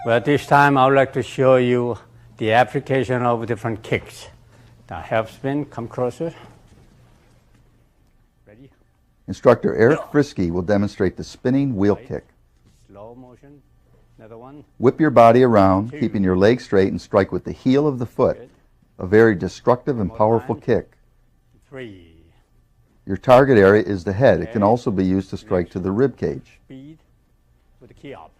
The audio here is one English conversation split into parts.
But this time I would like to show you the application of different kicks. Now half spin, come closer. Ready? Instructor Eric Frisky will demonstrate the spinning wheel kick. Slow motion. Another one. Whip your body around, keeping your legs straight, and strike with the heel of the foot. Good. A very destructive and powerful kick. 3. Your target area is the head. It can also be used to strike to the rib cage. Speed with the key up.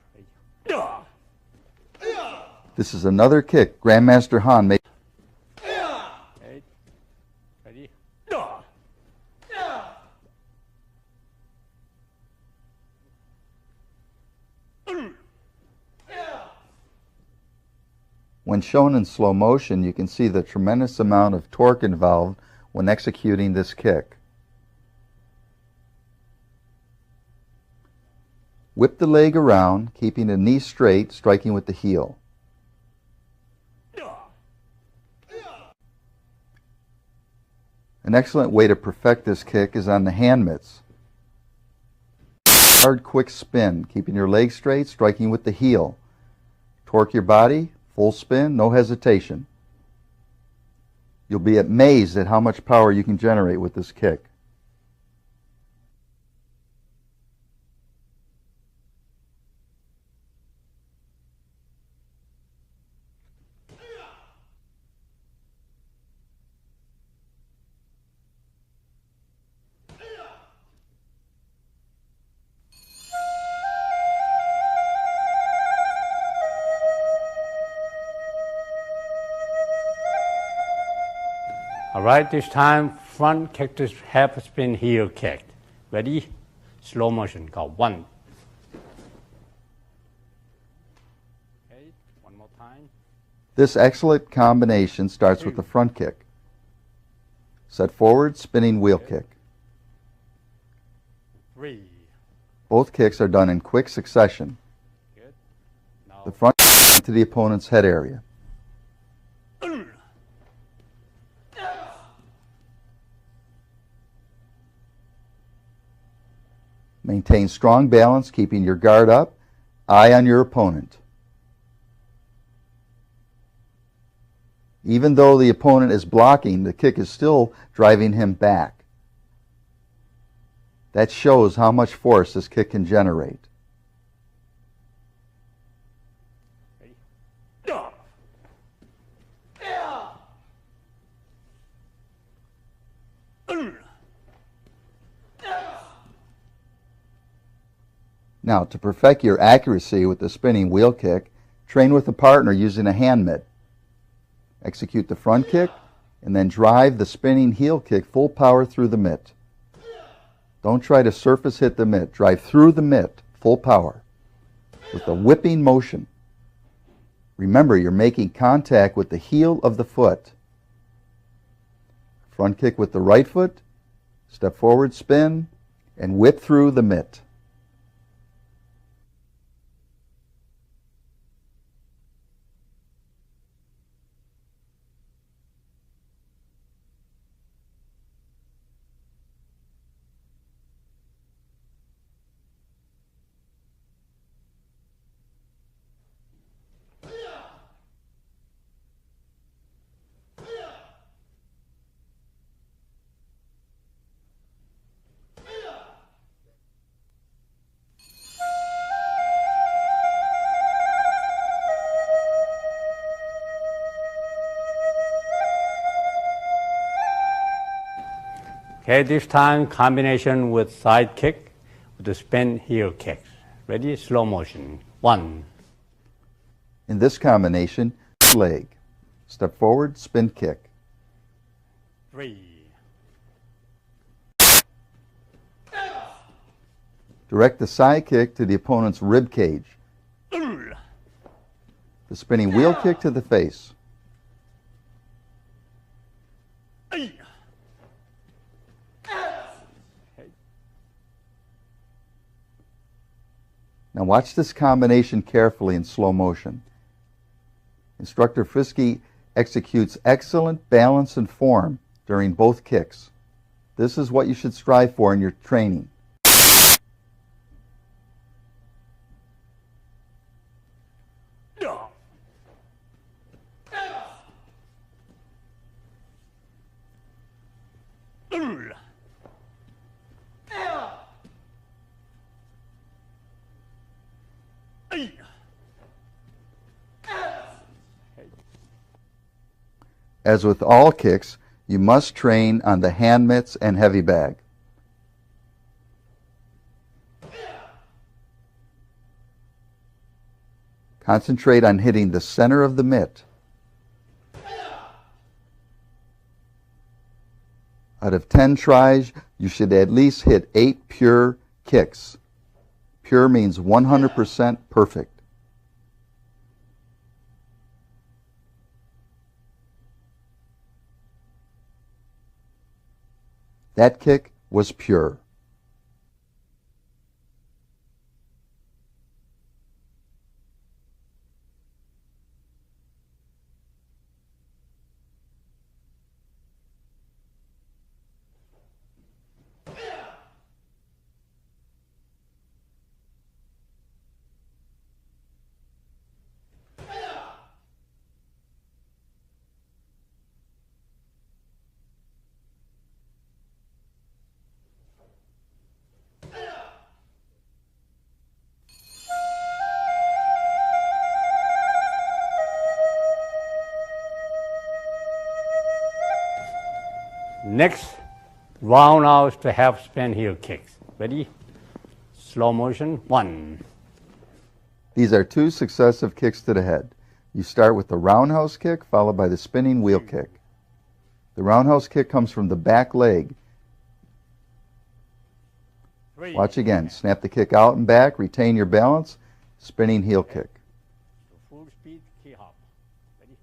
This is another kick Grandmaster Han made. Okay. Ready? When shown in slow motion, you can see the tremendous amount of torque involved when executing this kick. Whip the leg around, keeping the knee straight, striking with the heel. An excellent way to perfect this kick is on the hand mitts. Hard, quick spin, keeping your leg straight, striking with the heel. Torque your body, full spin, no hesitation. You'll be amazed at how much power you can generate with this kick. All right, this time front kick to half spin heel kick. Ready? Slow motion. Go 1. Okay, one more time. This excellent combination starts with the front kick. Set forward, spinning wheel kick. 3. Both kicks are done in quick succession. Good. Now The front to the opponent's head area. Maintain strong balance, keeping your guard up, eye on your opponent. Even though the opponent is blocking, the kick is still driving him back. That shows how much force this kick can generate. Now, to perfect your accuracy with the spinning wheel kick, train with a partner using a hand mitt. Execute the front kick, and then drive the spinning heel kick full power through the mitt. Don't try to surface hit the mitt. Drive through the mitt, full power, with a whipping motion. Remember, you're making contact with the heel of the foot. Front kick with the right foot, step forward, spin, and whip through the mitt. Okay, this time combination with side kick with the spin heel kicks. Ready? Slow motion. 1. In this combination, leg. Step forward, spin kick. 3. Direct the side kick to the opponent's rib cage. The spinning wheel kick to the face. Now watch this combination carefully in slow motion. Instructor Frisky executes excellent balance and form during both kicks. This is what you should strive for in your training. As with all kicks, you must train on the hand mitts and heavy bag. Concentrate on hitting the center of the mitt. Out of 10 tries, you should at least hit 8 pure kicks. Pure means 100% perfect. That kick was pure. Next, roundhouse to half spin heel kicks. Ready? Slow motion, 1. These are 2 successive kicks to the head. You start with the roundhouse kick followed by the spinning wheel kick. The roundhouse kick comes from the back leg. 3. Watch again. Snap the kick out and back, retain your balance, spinning heel kick. Full speed key hop. Ready?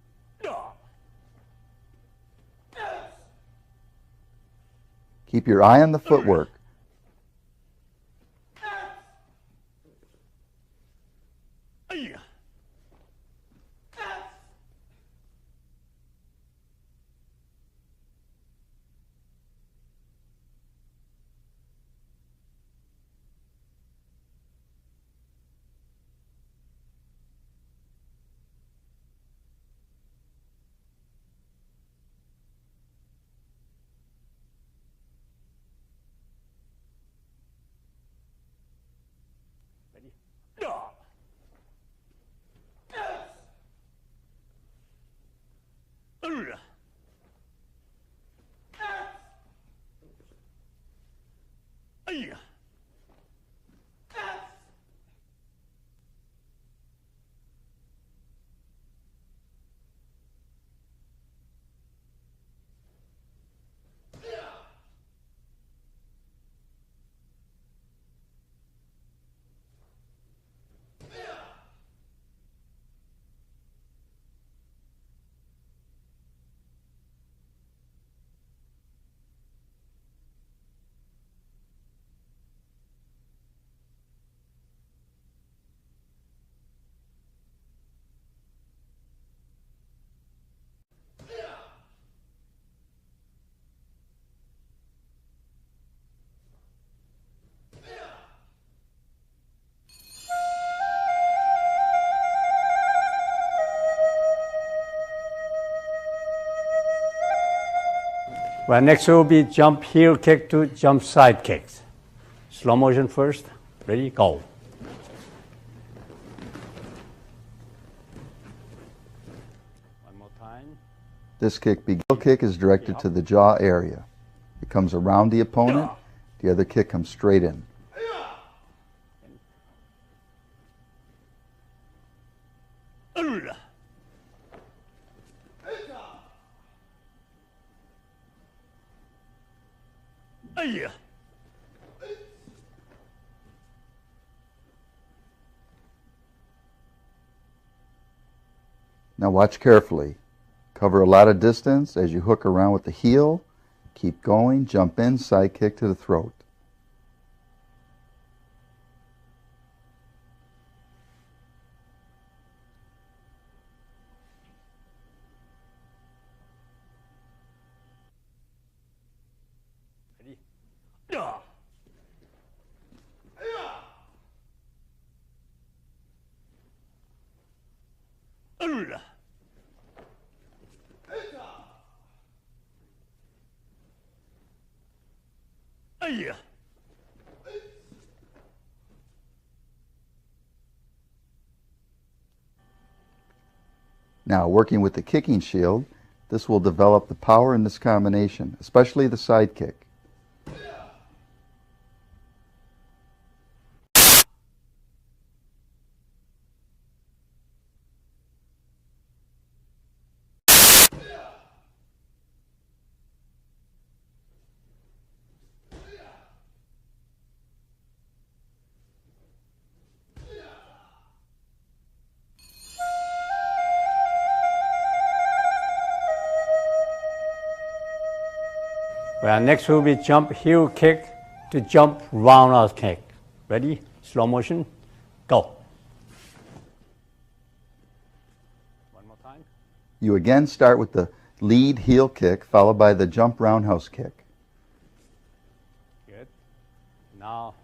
Keep your eye on the footwork. Well, next will be jump heel kick to jump side kicks. Slow motion first. Ready? Go. One more time. This heel kick is directed to the jaw area. It comes around the opponent. The other kick comes straight in. Now watch carefully. Cover a lot of distance as you hook around with the heel. Keep going, jump in, side kick to the throat. Ready? Now, working with the kicking shield, this will develop the power in this combination, especially the side kick. Well, next will be jump heel kick to jump roundhouse kick. Ready? Slow motion. Go. One more time. You again start with the lead heel kick followed by the jump roundhouse kick. Good. Now,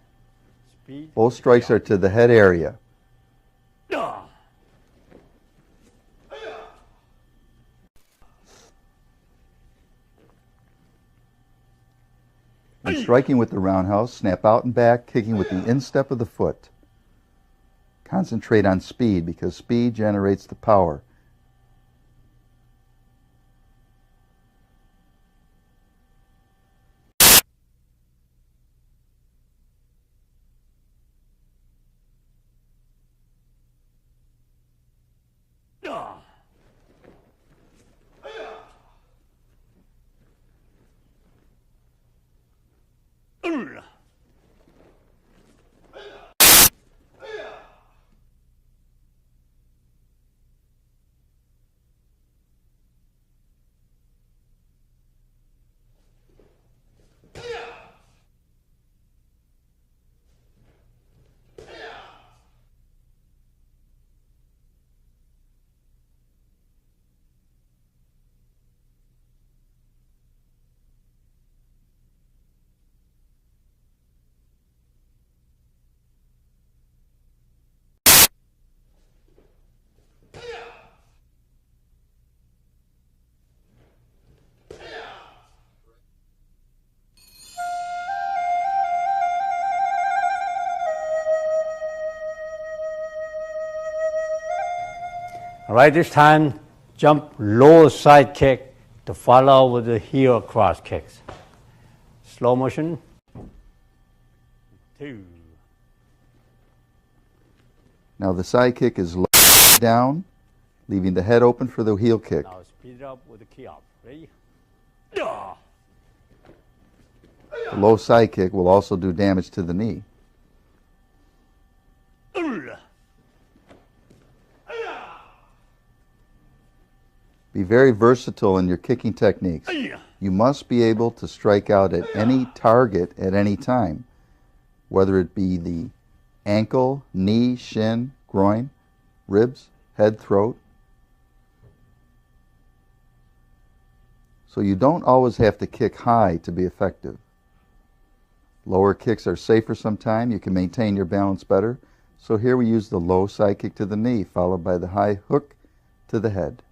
speed. Both strikes are to the head area. When striking with the roundhouse, snap out and back, kicking with the instep of the foot. Concentrate on speed because speed generates the power. All right, this time, jump low side kick to follow with the heel cross kicks. Slow motion. 2. Now the side kick is low down, leaving the head open for the heel kick. Now speed it up with the key up. Ready? The low side kick will also do damage to the knee. Be very versatile in your kicking techniques. You must be able to strike out at any target at any time, whether it be the ankle, knee, shin, groin, ribs, head, throat. So you don't always have to kick high to be effective. Lower kicks are safer sometimes. You can maintain your balance better. So here we use the low side kick to the knee, followed by the high hook to the head.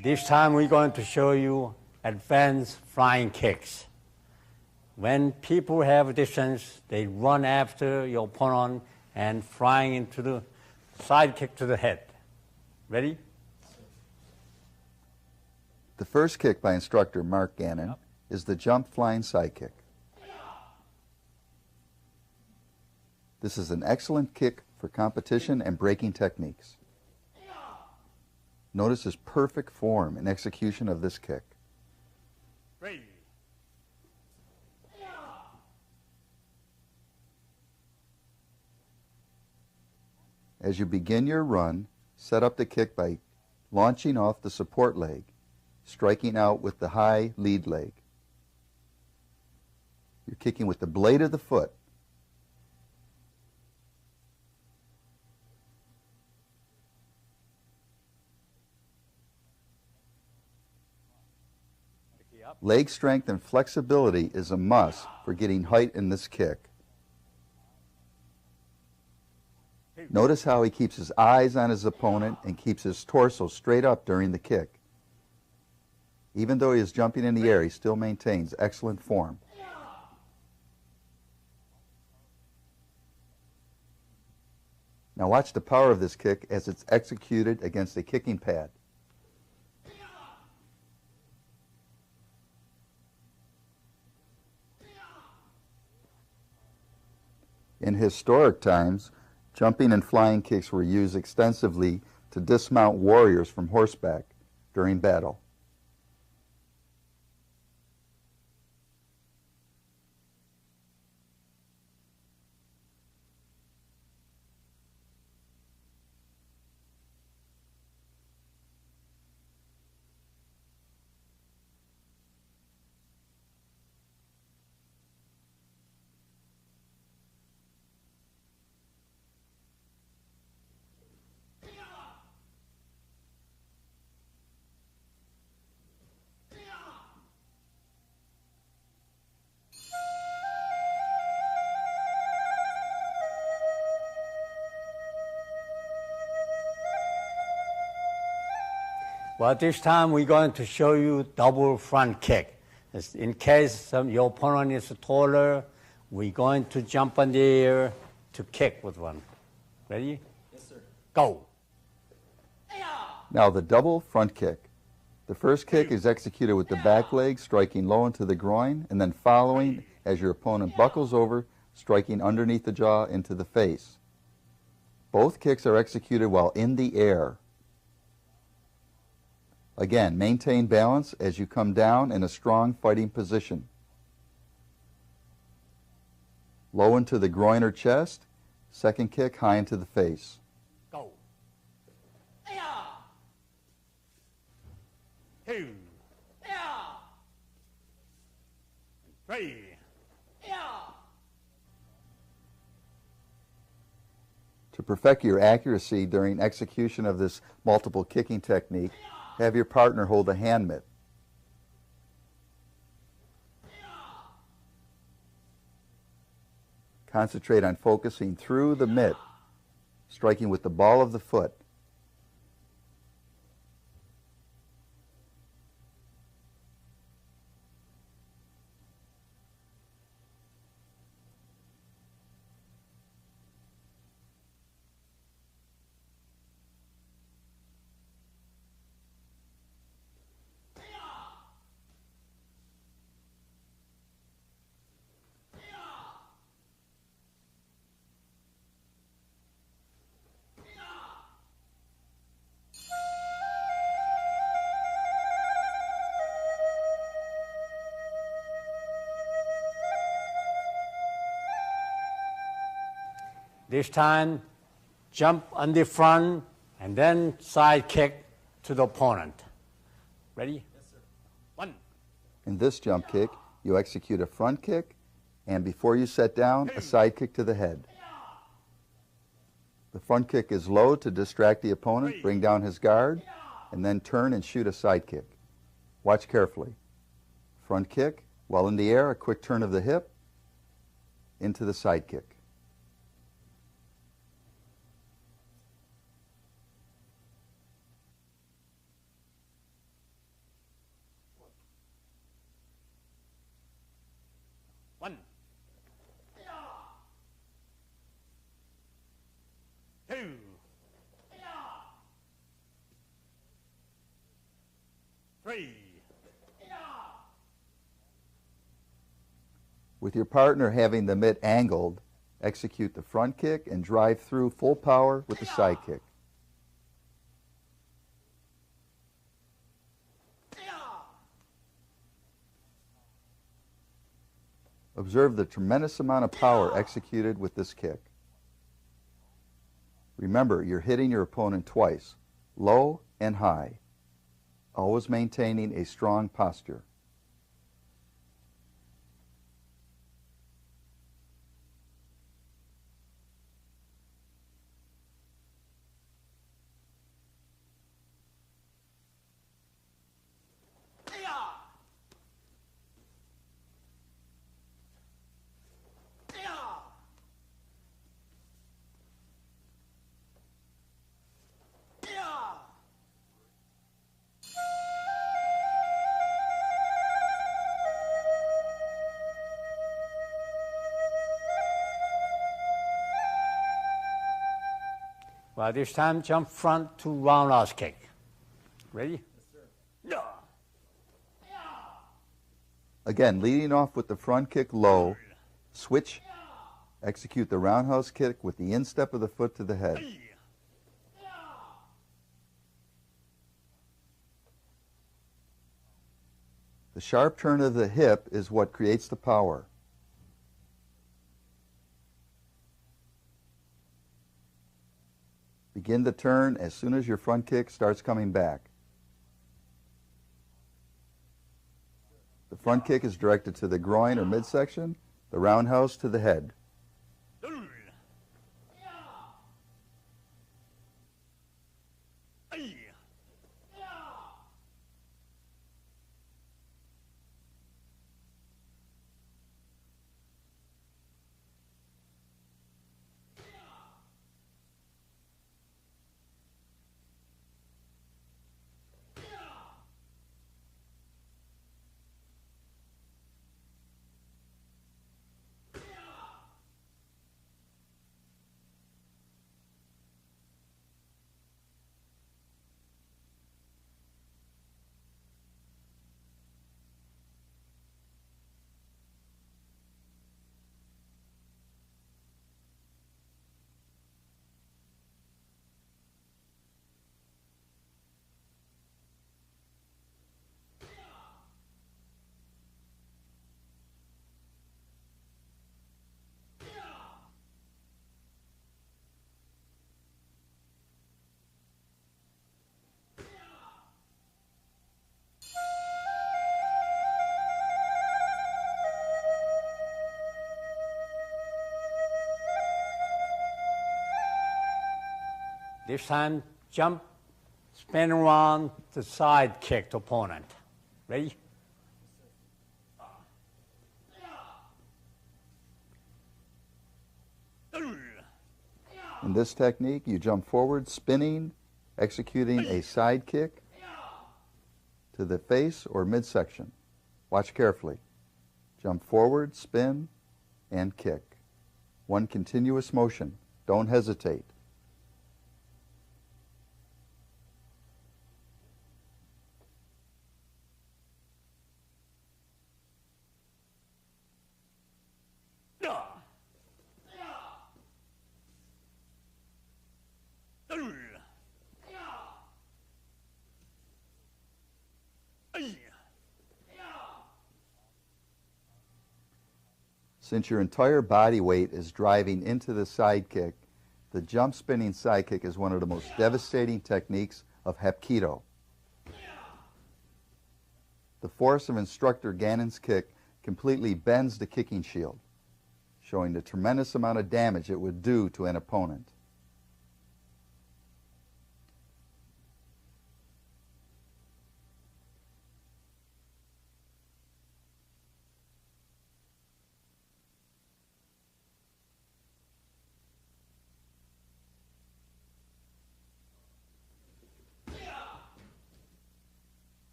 This time we're going to show you advanced flying kicks. When people have distance, they run after your opponent and flying into the side kick to the head. Ready? The first kick by instructor Mark Gannon is the jump flying side kick. This is an excellent kick for competition and breaking techniques. Notice his perfect form and execution of this kick. Ready. As you begin your run, set up the kick by launching off the support leg, striking out with the high lead leg. You're kicking with the blade of the foot. Leg strength and flexibility is a must for getting height in this kick. Notice how he keeps his eyes on his opponent and keeps his torso straight up during the kick. Even though he is jumping in the air, he still maintains excellent form. Now watch the power of this kick as it's executed against a kicking pad. In historic times, jumping and flying kicks were used extensively to dismount warriors from horseback during battle. Well, this time we're going to show you double front kick. In case your opponent is taller, we're going to jump on the air to kick with one. Ready? Yes, sir. Go. Now the double front kick. The first kick is executed with the back leg striking low into the groin, and then following as your opponent buckles over, striking underneath the jaw into the face. Both kicks are executed while in the air. Again, maintain balance as you come down in a strong fighting position. Low into the groin or chest, second kick high into the face. Go. 2, 3. To perfect your accuracy during execution of this multiple kicking technique, have your partner hold a hand mitt. Concentrate on focusing through the mitt, striking with the ball of the foot. This time, jump on the front and then side kick to the opponent. Ready? Yes, sir. 1. In this jump kick, you execute a front kick, and before you set down, a side kick to the head. The front kick is low to distract the opponent, bring down his guard, and then turn and shoot a side kick. Watch carefully. Front kick, while in the air, a quick turn of the hip into the side kick. With your partner having the mitt angled, execute the front kick and drive through full power with the side kick. Observe the tremendous amount of power executed with this kick. Remember, you're hitting your opponent twice, low and high, always maintaining a strong posture. Well, this time jump front to roundhouse kick. Ready? Yes, sir. Yeah. Again, leading off with the front kick low, switch, execute the roundhouse kick with the instep of the foot to the head. The sharp turn of the hip is what creates the power. Begin the turn as soon as your front kick starts coming back. The front kick is directed to the groin or midsection, the roundhouse to the head. This time, jump, spin around the side kick to opponent. Ready? In this technique, you jump forward, spinning, executing a side kick to the face or midsection. Watch carefully. Jump forward, spin, and kick. One continuous motion. Don't hesitate. Since your entire body weight is driving into the side kick, the jump spinning side kick is one of the most devastating techniques of Hapkido. The force of instructor Gannon's kick completely bends the kicking shield, showing the tremendous amount of damage it would do to an opponent.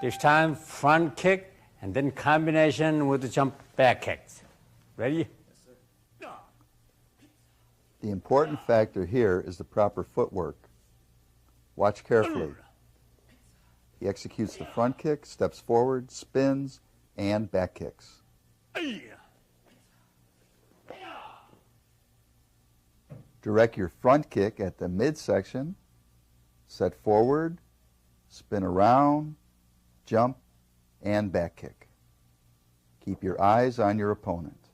This time, front kick and then combination with the jump back kicks. Ready? The important factor here is the proper footwork. Watch carefully. He executes the front kick, steps forward, spins, and back kicks. Direct your front kick at the midsection, set forward, spin around, jump, and back kick. Keep your eyes on your opponent.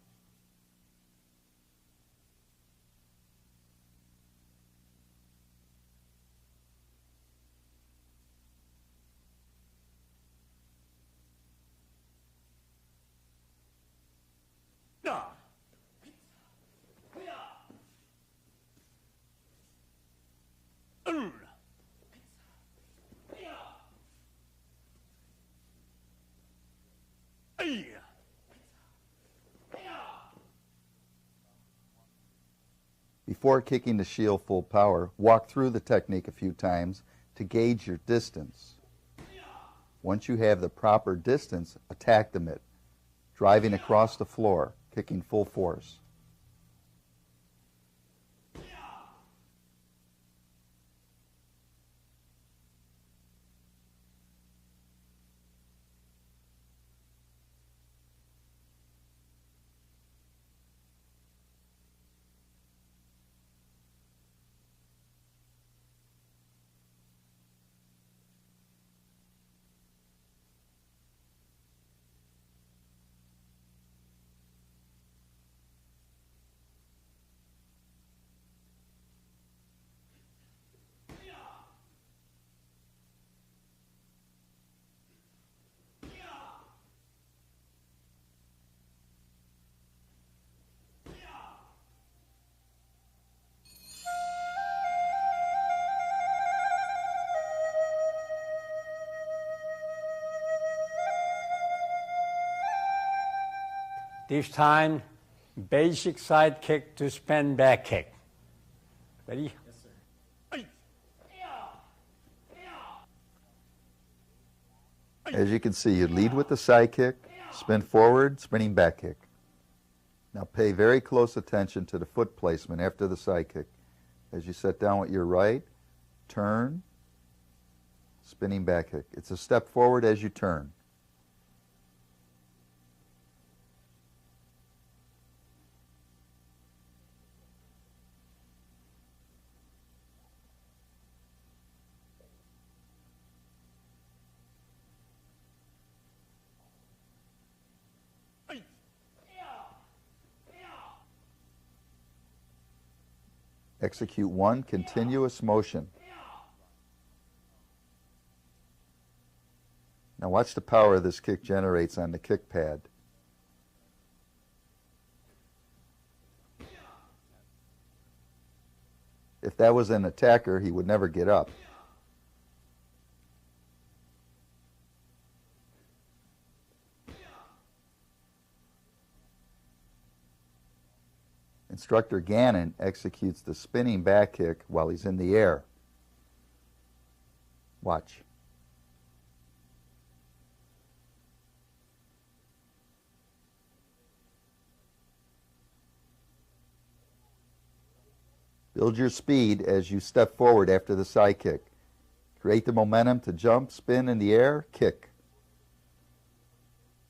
Before kicking the shield full power, walk through the technique a few times to gauge your distance. Once you have the proper distance, attack the mitt, driving across the floor, kicking full force. This time, basic side kick to spin back kick. Ready? Yes, sir. As you can see, you lead with the side kick, spin forward, spinning back kick. Now pay very close attention to the foot placement after the side kick. As you set down with your right, turn, spinning back kick. It's a step forward as you turn. Execute one continuous motion. Now watch the power this kick generates on the kick pad. If that was an attacker, he would never get up. Instructor Gannon executes the spinning back kick while he's in the air. Watch. Build your speed as you step forward after the side kick. Create the momentum to jump, spin in the air, kick.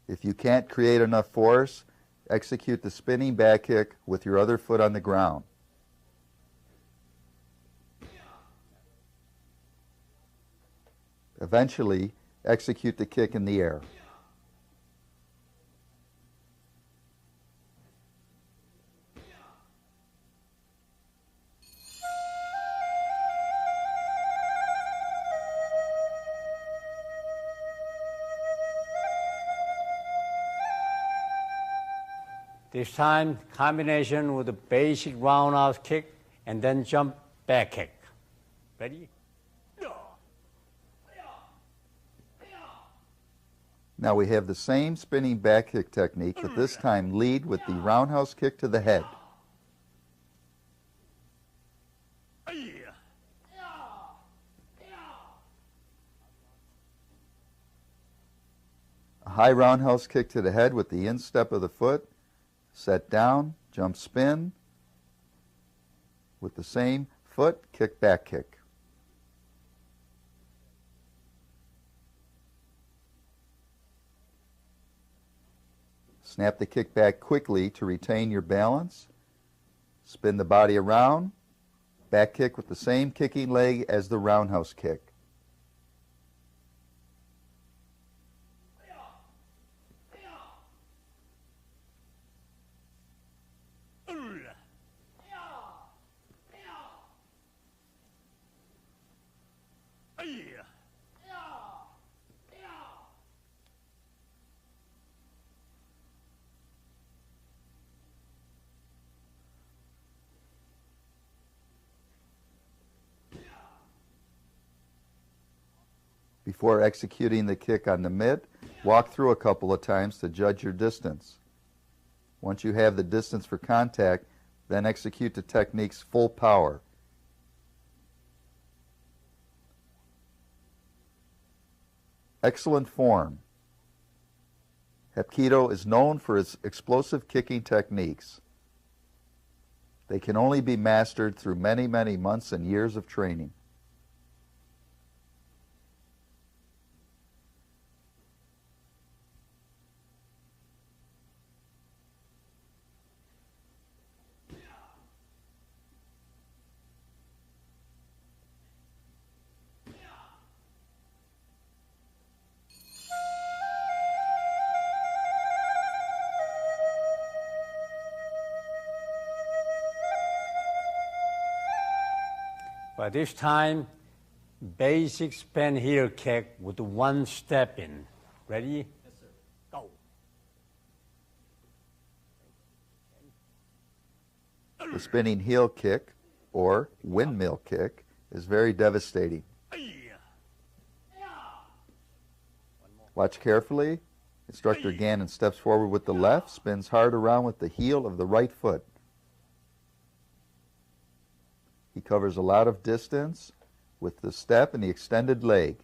If you can't create enough force, execute the spinning back kick with your other foot on the ground. Eventually, execute the kick in the air. This time, combination with a basic roundhouse kick and then jump back kick. Ready? Now we have the same spinning back kick technique, but this time lead with the roundhouse kick to the head. A high roundhouse kick to the head with the instep of the foot, set down, jump spin, with the same foot, kick, back kick. Snap the kick back quickly to retain your balance. Spin the body around, back kick with the same kicking leg as the roundhouse kick. Before executing the kick on the mitt, walk through a couple of times to judge your distance. Once you have the distance for contact, then execute the technique's full power. Excellent form. Hapkido is known for its explosive kicking techniques. They can only be mastered through many, many months and years of training. But this time, basic spin heel kick with one step in. Ready? Yes, sir. Go. The spinning heel kick, or windmill kick, is very devastating. Watch carefully. Instructor Gannon steps forward with the left, spins hard around with the heel of the right foot. He covers a lot of distance with the step and the extended leg.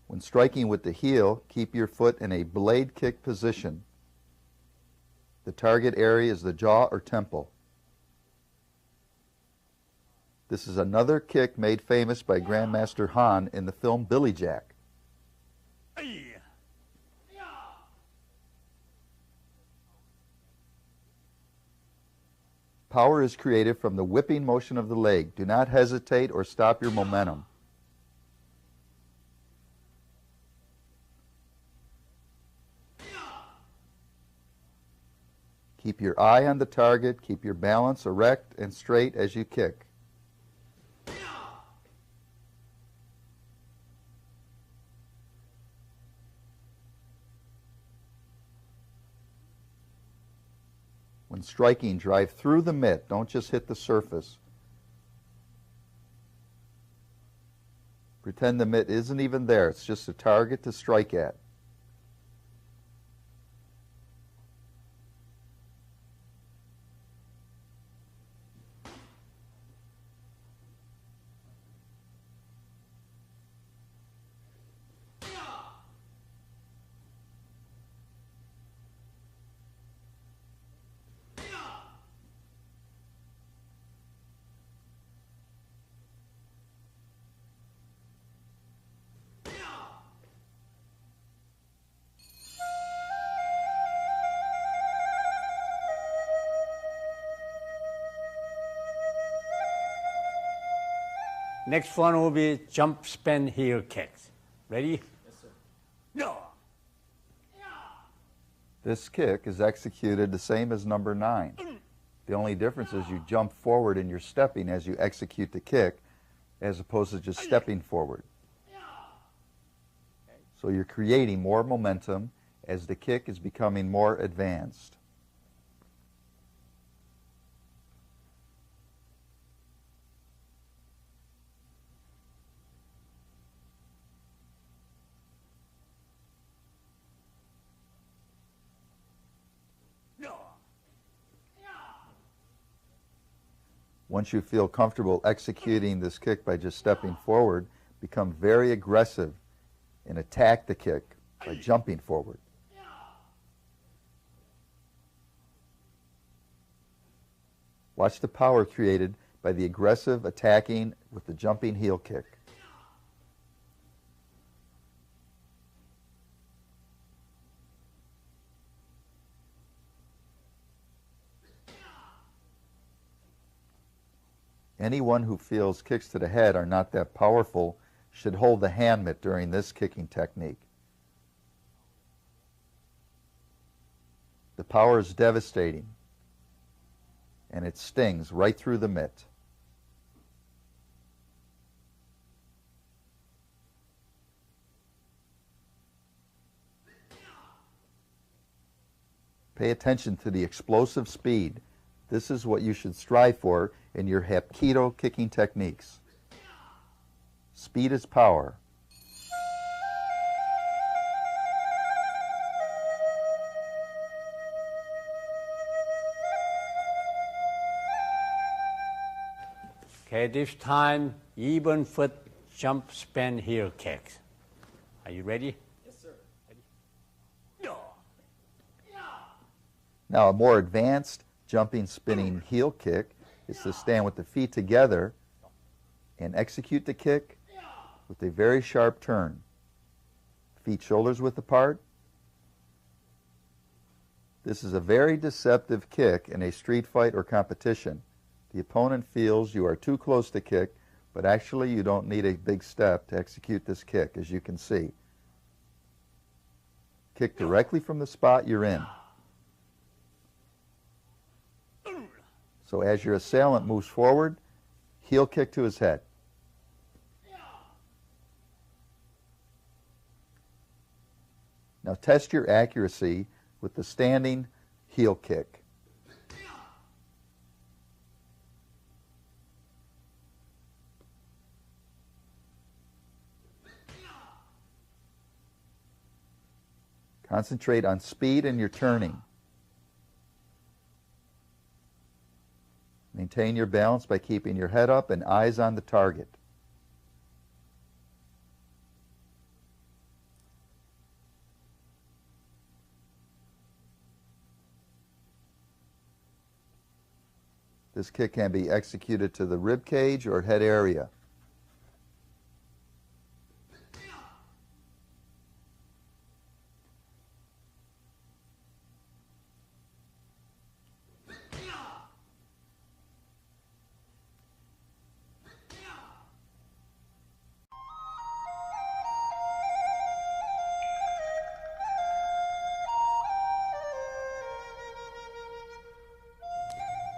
When striking with the heel, keep your foot in a blade kick position. The target area is the jaw or temple. This is another kick made famous by Grandmaster Han in the film Billy Jack. Power is created from the whipping motion of the leg. Do not hesitate or stop your momentum. Keep your eye on the target. Keep your balance erect and straight as you kick. When striking, drive through the mitt. Don't just hit the surface. Pretend the mitt isn't even there. It's just a target to strike at. Next one will be jump spin heel kicks. Ready? Yes, sir. No. This kick is executed the same as number 9. The only difference is you jump forward and you're stepping as you execute the kick, as opposed to just stepping forward. So you're creating more momentum as the kick is becoming more advanced. Once you feel comfortable executing this kick by just stepping forward, become very aggressive and attack the kick by jumping forward. Watch the power created by the aggressive attacking with the jumping heel kick. Anyone who feels kicks to the head are not that powerful should hold the hand mitt during this kicking technique. The power is devastating, and it stings right through the mitt. Pay attention to the explosive speed. This is what you should strive for in your Hapkido kicking techniques. Speed is power. Okay, this time, even foot jump, spin, heel kicks. Are you ready? Yes, sir. Ready? Now, a more advanced jumping, spinning heel kick is to stand with the feet together and execute the kick with a very sharp turn. Feet shoulders width apart. This is a very deceptive kick in a street fight or competition. The opponent feels you are too close to kick, but actually you don't need a big step to execute this kick, as you can see. Kick directly from the spot you're in. So as your assailant moves forward, heel kick to his head. Now test your accuracy with the standing heel kick. Concentrate on speed in your turning. Maintain your balance by keeping your head up and eyes on the target. This kick can be executed to the rib cage or head area.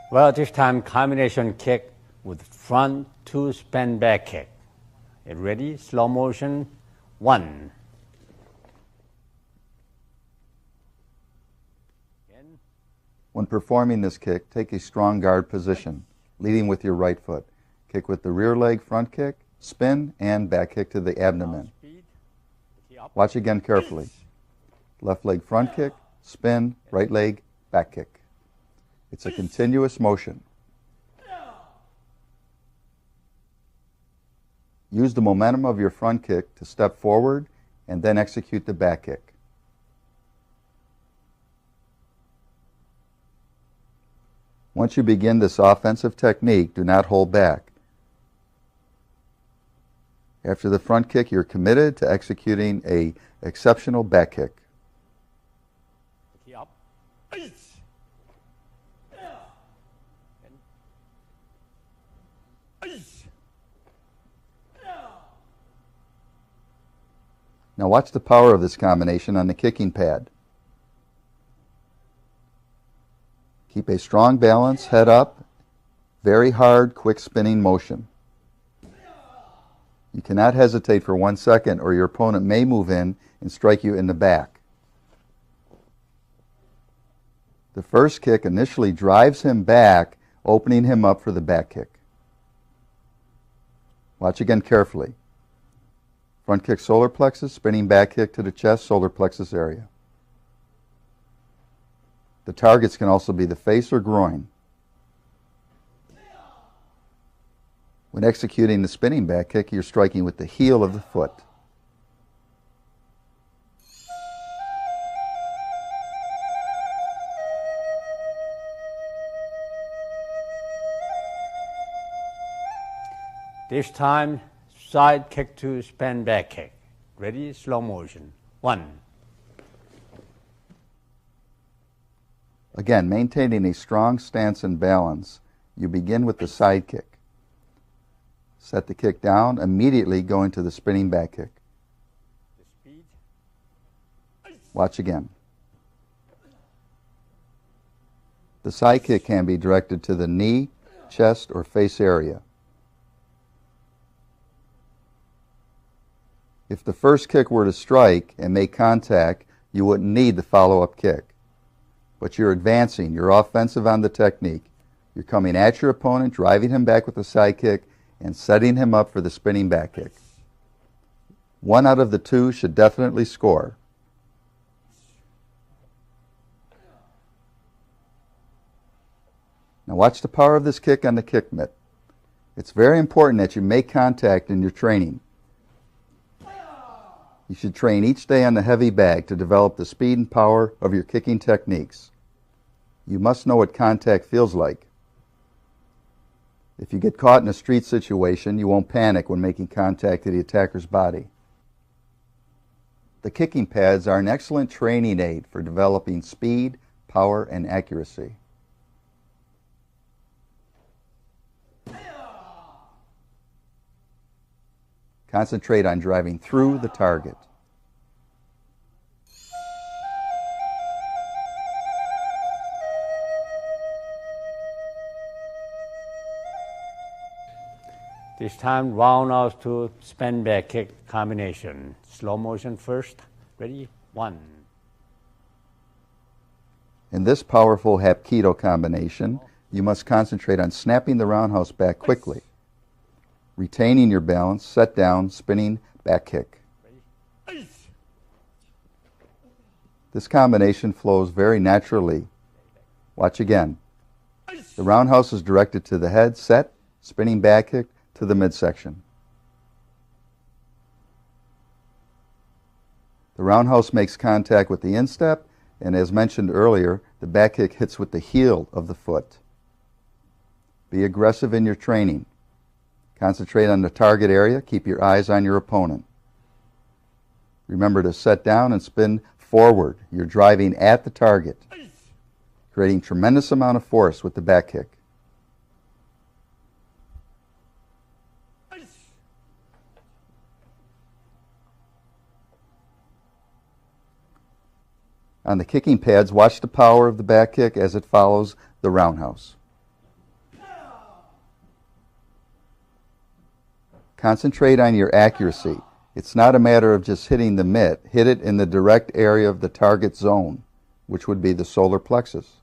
Well, this time combination kick with front two spin back kick. You ready? Slow motion. 1. Again. When performing this kick, take a strong guard position, leading with your right foot. Kick with the rear leg front kick, spin, and back kick to the abdomen. Speed. Watch again carefully. Left leg front kick, spin, right leg back kick. It's a continuous motion. Use the momentum of your front kick to step forward and then execute the back kick. Once you begin this offensive technique, do not hold back. After the front kick, you're committed to executing an exceptional back kick. Up. Now watch the power of this combination on the kicking pad. Keep a strong balance, head up, very hard, quick spinning motion. You cannot hesitate for 1 second or your opponent may move in and strike you in the back. The first kick initially drives him back, opening him up for the back kick. Watch again carefully. Front kick solar plexus, spinning back kick to the chest, solar plexus area. The targets can also be the face or groin. When executing the spinning back kick, you're striking with the heel of the foot. This time, side kick to spin back kick. Ready? Slow motion. 1. Again, maintaining a strong stance and balance, you begin with the side kick. Set the kick down, immediately go into the spinning back kick. Watch again. The side kick can be directed to the knee, chest, or face area. If the first kick were to strike and make contact, you wouldn't need the follow-up kick. But you're advancing, you're offensive on the technique. You're coming at your opponent, driving him back with the side kick, and setting him up for the spinning back kick. 1 out of the 2 should definitely score. Now watch the power of this kick on the kick mitt. It's very important that you make contact in your training. You should train each day on the heavy bag to develop the speed and power of your kicking techniques. You must know what contact feels like. If you get caught in a street situation, you won't panic when making contact to the attacker's body. The kicking pads are an excellent training aid for developing speed, power, and accuracy. Concentrate on driving through the target. This time, roundhouse to spin back kick combination. Slow motion first. Ready? 1. In this powerful Hapkido combination, you must concentrate on snapping the roundhouse back quickly, retaining your balance, set down, spinning back kick. This combination flows very naturally. Watch again. The roundhouse is directed to the head, set, spinning back kick to the midsection. The roundhouse makes contact with the instep, and as mentioned earlier, the back kick hits with the heel of the foot. Be aggressive in your training. Concentrate on the target area. Keep your eyes on your opponent. Remember to set down and spin forward. You're driving at the target, creating tremendous amount of force with the back kick. On the kicking pads, watch the power of the back kick as it follows the roundhouse. Concentrate on your accuracy. It's not a matter of just hitting the mitt. Hit it in the direct area of the target zone, which would be the solar plexus.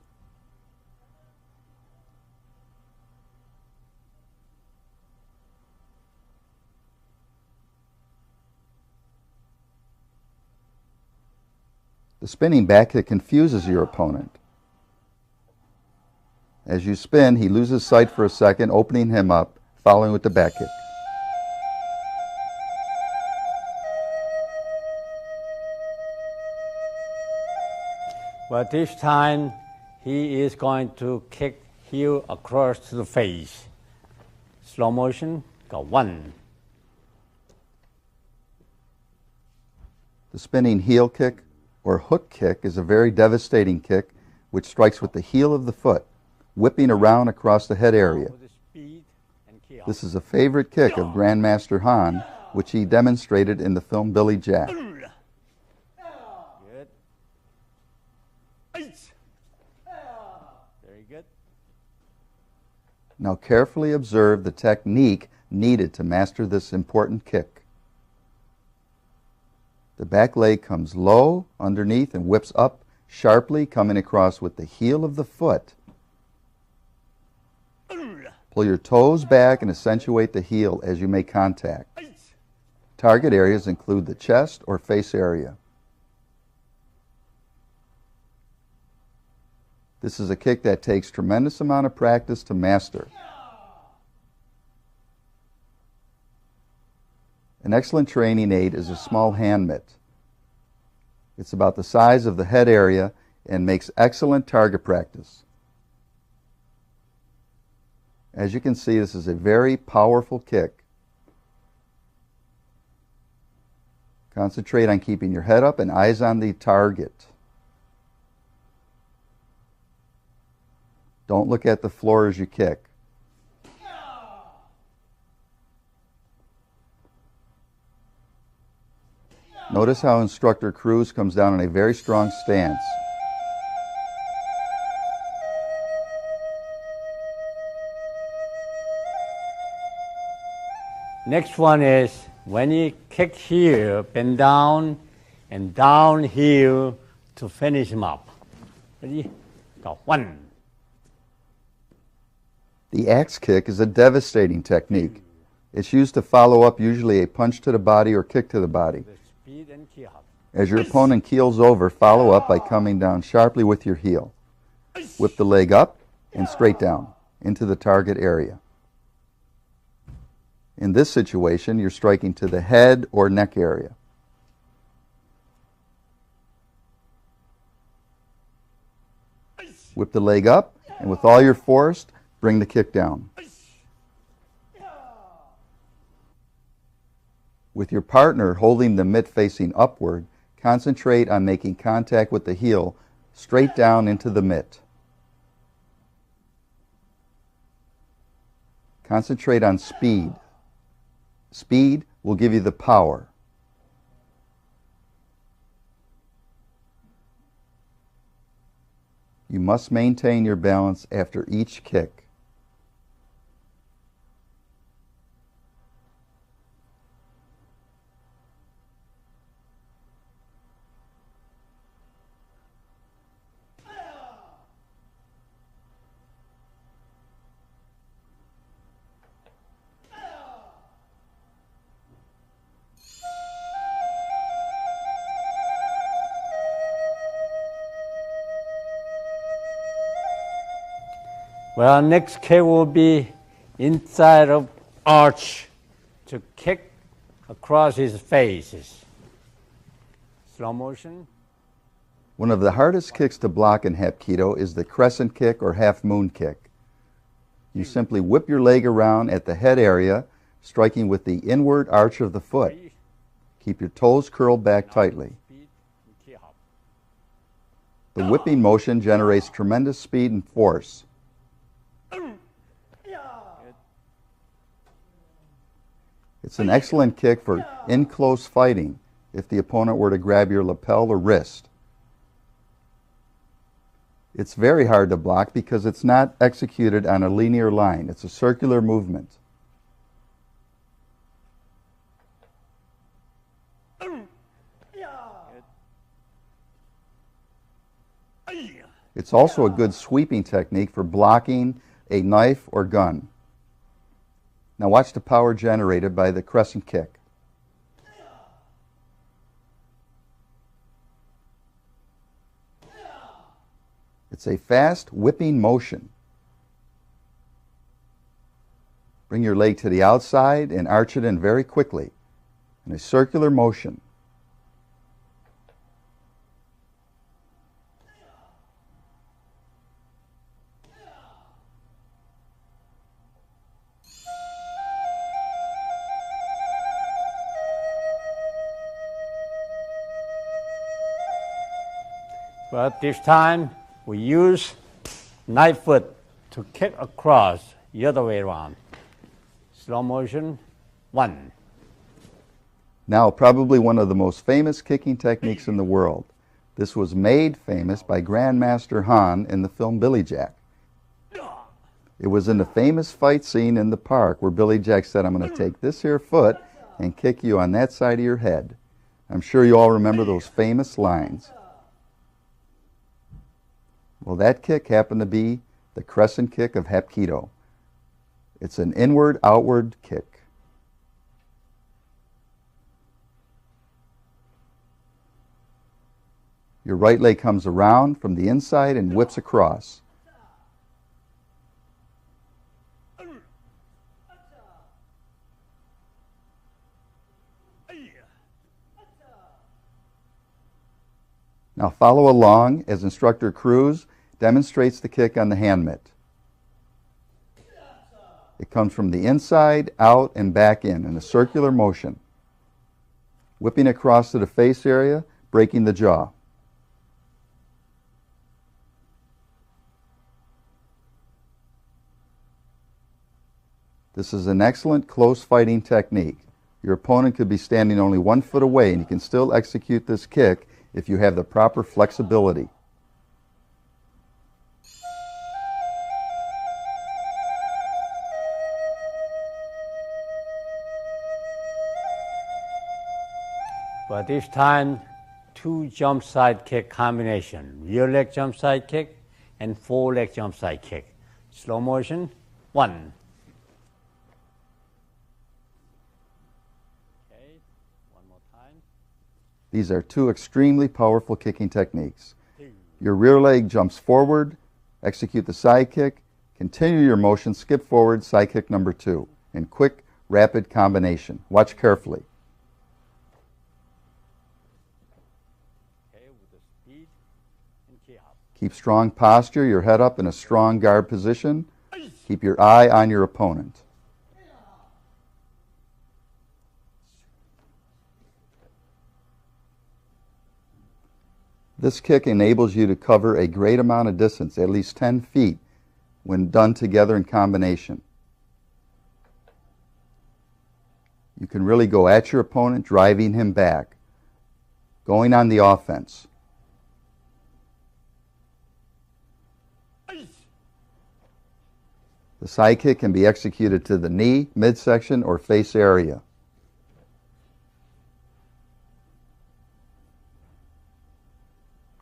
The spinning back kick confuses your opponent. As you spin, he loses sight for a second, opening him up, following with the back kick. But this time, he is going to kick heel across to the face. Slow motion, go 1. The spinning heel kick or hook kick is a very devastating kick which strikes with the heel of the foot, whipping around across the head area. This is a favorite kick of Grandmaster Han, which he demonstrated in the film Billy Jack. Good. Very good. Now carefully observe the technique needed to master this important kick. The back leg comes low underneath and whips up sharply, coming across with the heel of the foot. Pull your toes back and accentuate the heel as you make contact. Target areas include the chest or face area. This is a kick that takes tremendous amount of practice to master. An excellent training aid is a small hand mitt. It's about the size of the head area and makes excellent target practice. As you can see, this is a very powerful kick Concentrate on keeping your head up and eyes on the target. Don't look at the floor as you kick. Notice how Instructor Cruz comes down in a very strong stance. Next one is when you kick here, bend down and down here to finish him up. Ready? Go. 1. The axe kick is a devastating technique. It's used to follow up usually a punch to the body or kick to the body. Speed and key up. As your opponent keels over, follow up by coming down sharply with your heel. Whip the leg up and straight down into the target area. In this situation, you're striking to the head or neck area. Whip the leg up, and with all your force, bring the kick down. With your partner holding the mitt facing upward, concentrate on making contact with the heel straight down into the mitt. Concentrate on speed. Speed will give you the power. You must maintain your balance after each kick. Well, next kick will be inside of arch to kick across his face. Slow motion. One of the hardest kicks to block in Hapkido is the crescent kick or half moon kick. You simply whip your leg around at the head area, striking with the inward arch of the foot. Keep your toes curled back tightly. The whipping motion generates tremendous speed and force. It's an excellent kick for in-close fighting if the opponent were to grab your lapel or wrist. It's very hard to block because it's not executed on a linear line. It's a circular movement. It's also a good sweeping technique for blocking a knife or gun. Now watch the power generated by the crescent kick. It's a fast whipping motion. Bring your leg to the outside and arch it in very quickly in a circular motion. But this time we use knife foot to kick across the other way around. Slow motion. 1. Now, probably one of the most famous kicking techniques in the world. This was made famous by Grandmaster Han in the film Billy Jack. It was in the famous fight scene in the park where Billy Jack said, "I'm going to take this here foot and kick you on that side of your head." I'm sure you all remember those famous lines. Well, that kick happened to be the crescent kick of Hapkido. It's an inward-outward kick. Your right leg comes around from the inside and whips across. Now follow along as Instructor Cruz demonstrates the kick on the hand mitt. It comes from the inside, out, and back in a circular motion. whipping across to the face area, breaking the jaw. This is an excellent close fighting technique. Your opponent could be standing only 1 foot away and you can still execute this kick if you have the proper flexibility. But this time, 2 jump side kick combination. Rear leg jump side kick and 4 leg jump side kick. Slow motion, 1. Okay, one more time. These are 2 extremely powerful kicking techniques. Your rear leg jumps forward, execute the side kick, continue your motion, skip forward, side kick number 2, in quick, rapid combination. Watch carefully. Keep strong posture, your head up in a strong guard position. Keep your eye on your opponent. This kick enables you to cover a great amount of distance, at least 10 feet, when done together in combination. You can really go at your opponent, driving him back, going on the offense. The side kick can be executed to the knee, midsection, or face area.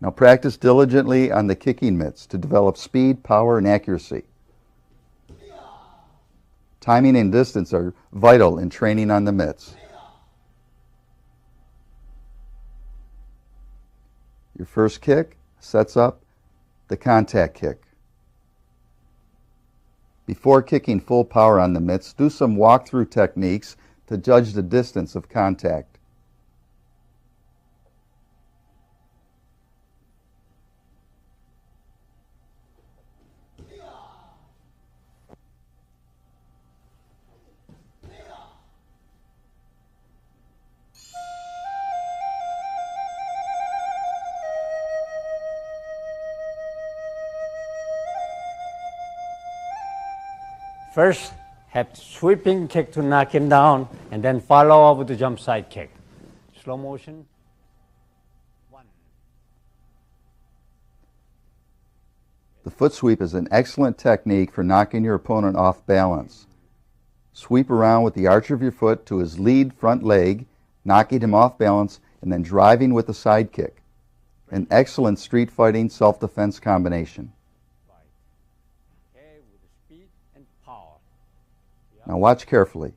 Now practice diligently on the kicking mitts to develop speed, power, and accuracy. Timing and distance are vital in training on the mitts. Your first kick sets up the contact kick. Before kicking full power on the mitts, do some walk-through techniques to judge the distance of contact. First, have sweeping kick to knock him down, and then follow up with the jump side kick. Slow motion, 1. The foot sweep is an excellent technique for knocking your opponent off balance. Sweep around with the arch of your foot to his lead front leg, knocking him off balance, and then driving with the side kick. An excellent street fighting self-defense combination. Now watch carefully.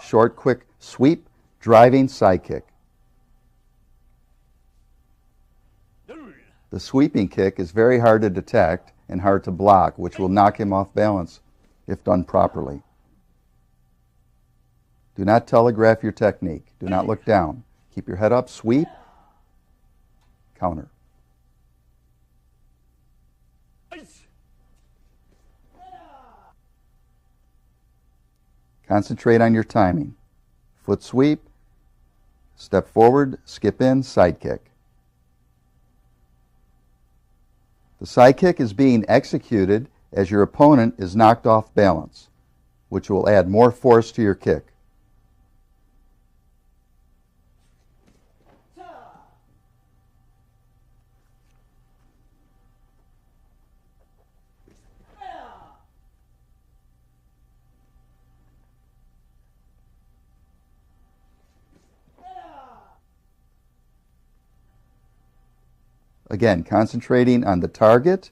Short, quick sweep, driving side kick. The sweeping kick is very hard to detect and hard to block, which will knock him off balance if done properly. Do not telegraph your technique. Do not look down. Keep your head up, sweep, counter. Concentrate on your timing. Foot sweep, step forward, skip in, side kick. The side kick is being executed as your opponent is knocked off balance, which will add more force to your kick. Again, concentrating on the target.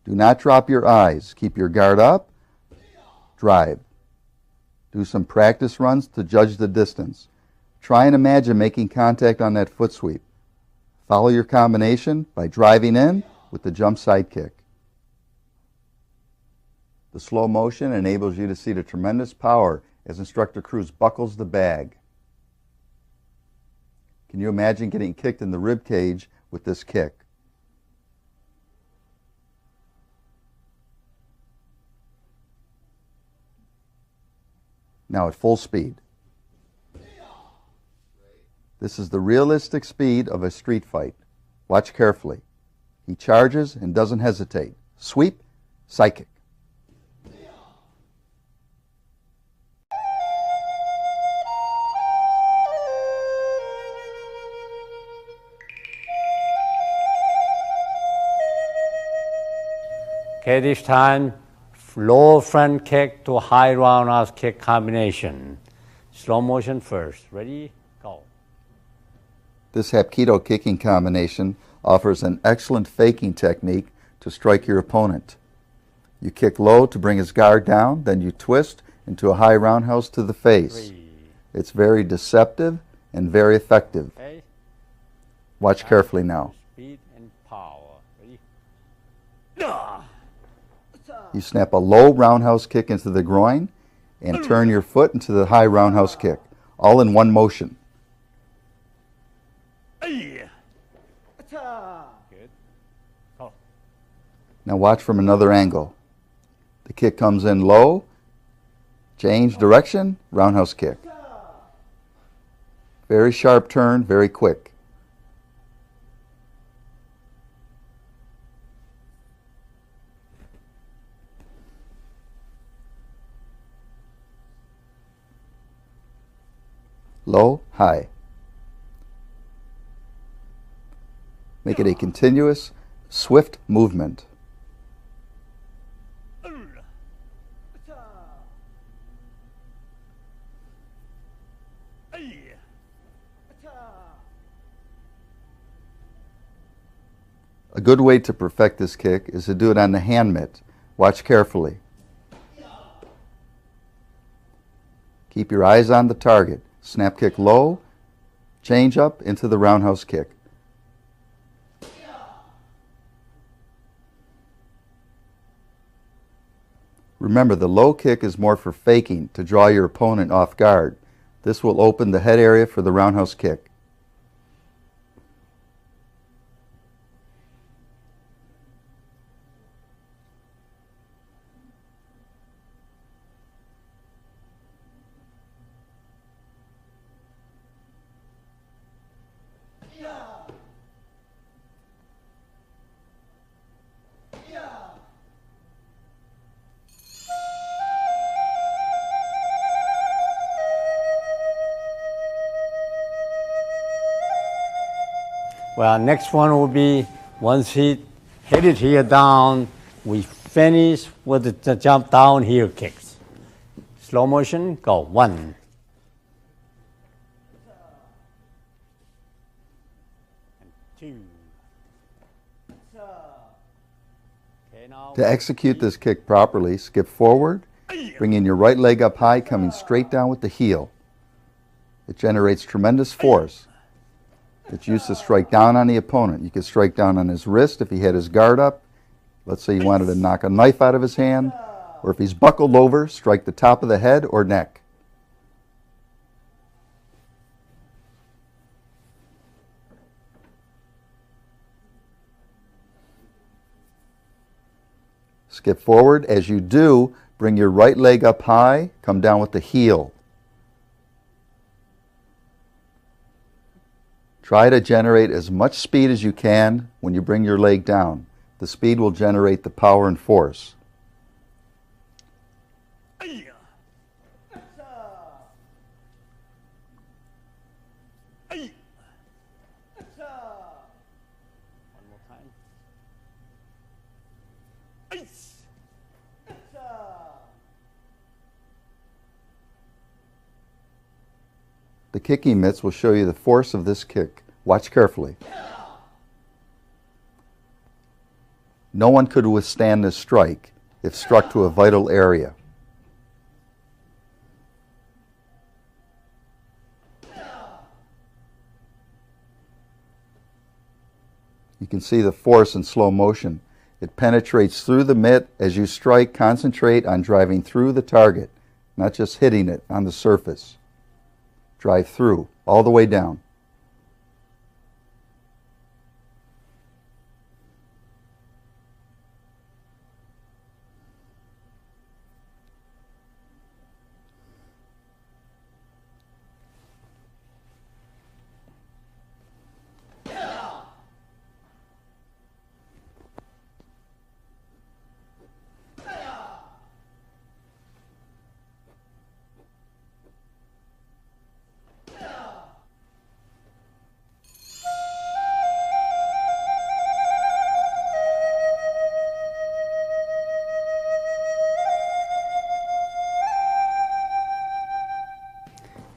Do not drop your eyes. Keep your guard up. Drive. Do some practice runs to judge the distance. Try and imagine making contact on that foot sweep. Follow your combination by driving in with the jump side kick. The slow motion enables you to see the tremendous power as Instructor Cruz buckles the bag. Can you imagine getting kicked in the rib cage with this kick? Now at full speed. This is the realistic speed of a street fight. Watch carefully. He charges and doesn't hesitate. Sweep, side kick. Okay, this time, low front kick to high roundhouse kick combination. Slow motion first. Ready? Go. This Hapkido kicking combination offers an excellent faking technique to strike your opponent. You kick low to bring his guard down, then you twist into a high roundhouse to the face. 3. It's very deceptive and very effective. Okay. Watch carefully now. Speed and power. Ready? You snap a low roundhouse kick into the groin and turn your foot into the high roundhouse kick, all in one motion. Good. Go. Now watch from another angle. The kick comes in low, change direction, roundhouse kick. Very sharp turn, very quick. Low, high. Make it a continuous, swift movement. A good way to perfect this kick is to do it on the hand mitt. Watch carefully. Keep your eyes on the target. Snap kick low, change up into the roundhouse kick. Remember, the low kick is more for faking, to draw your opponent off guard. This will open the head area for the roundhouse kick. Well, next one will be once he hit it here down, we finish with the jump down heel kicks. Slow motion, go. 1. And 2. Okay, now To execute this kick properly, skip forward, bringing your right leg up high, coming straight down with the heel. It generates tremendous force. It's used to strike down on the opponent. You could strike down on his wrist if he had his guard up. Let's say you wanted to knock a knife out of his hand. Or if he's buckled over, strike the top of the head or neck. Skip forward. As you do, bring your right leg up high, come down with the heel. Try to generate as much speed as you can when you bring your leg down. The speed will generate the power and force. one more time. The kicking mitts will show you the force of this kick. Watch carefully. No one could withstand this strike if struck to a vital area. You can see the force in slow motion. It penetrates through the mitt. As you strike, concentrate on driving through the target, not just hitting it on the surface. Drive through, all the way down.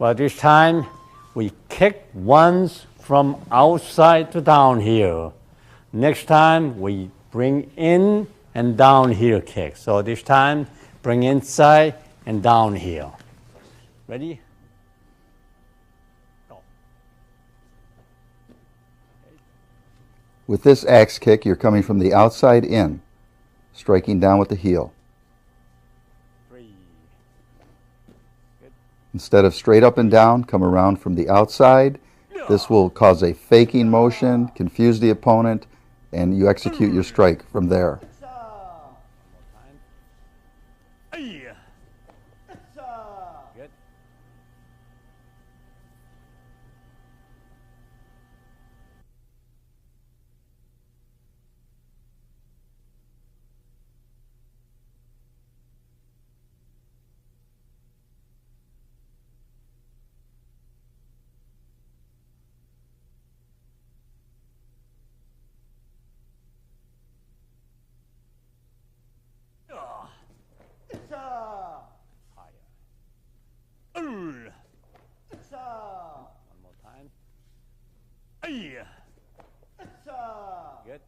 Well, this time we kick once from outside to down here. Next time we bring in and down here kick. So this time bring inside and down here. Ready? Go. With this axe kick, you're coming from the outside in, striking down with the heel. 3. Good. Instead of straight up and down, come around from the outside. This will cause a faking motion, confuse the opponent, and you execute your strike from there. Good. One more time. Good.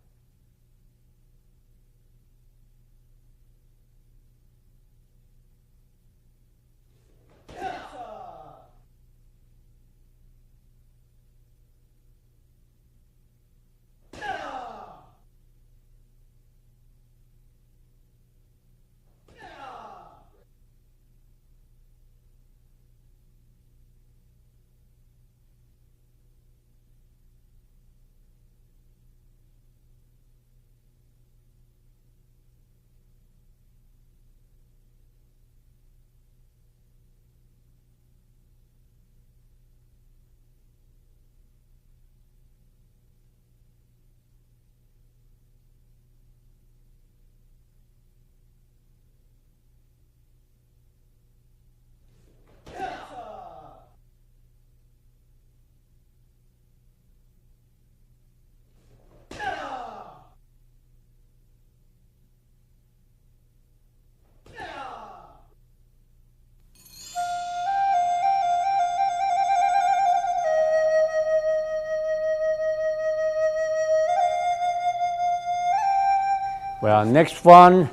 Well, next one,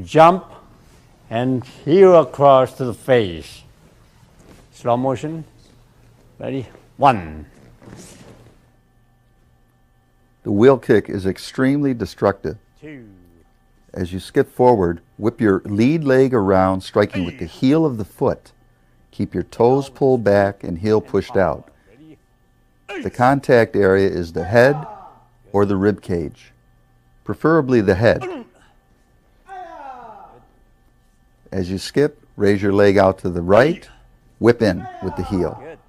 jump and heel across to the face. Slow motion. Ready? 1. The wheel kick is extremely destructive. 2. As you skip forward, whip your lead leg around, striking with the heel of the foot. Keep your toes pulled back and heel pushed out. The contact area is the head or the rib cage, preferably the head. As you skip, raise your leg out to the right, whip in with the heel. Good.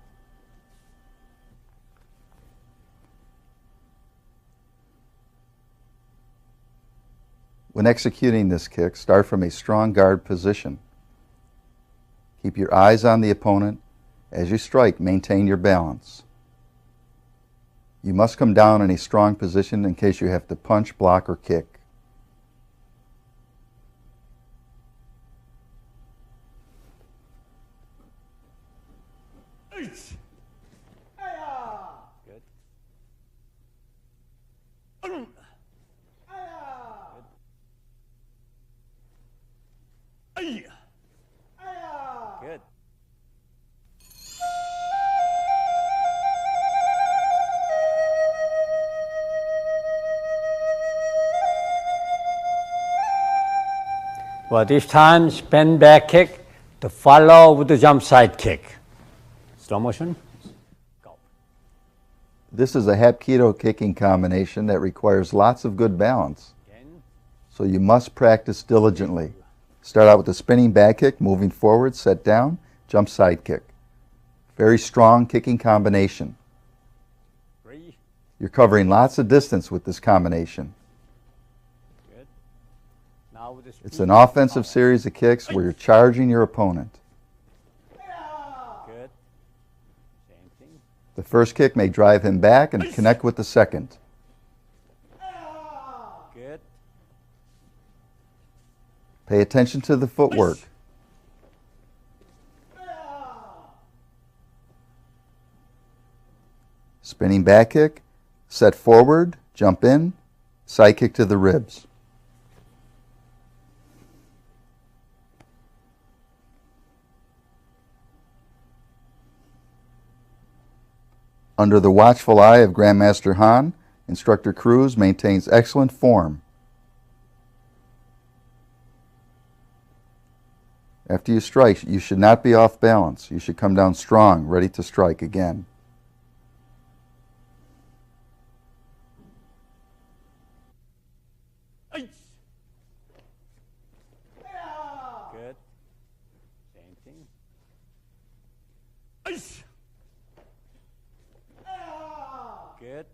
When executing this kick, start from a strong guard position. Keep your eyes on the opponent. As you strike, maintain your balance. You must come down in a strong position in case you have to punch, block, or kick. Good. Good. Well, this time, spin back kick to follow with the jump side kick. Slow motion. Go. This is a Hapkido kicking combination that requires lots of good balance. Again. So you must practice diligently. Start out with a spinning back kick, moving forward, set down, jump side kick. Very strong kicking combination. 3. You're covering lots of distance with this combination. Good. Now with the speed. It's an offensive series of kicks where you're charging your opponent. Good. Same thing. The first kick may drive him back and connect with the second. Good. Pay attention to the footwork. Spinning back kick, set forward, jump in, side kick to the ribs. Under the watchful eye of Grandmaster Han, Instructor Cruz maintains excellent form. After you strike, you should not be off balance. You should come down strong, ready to strike again. Good. Same thing. Good.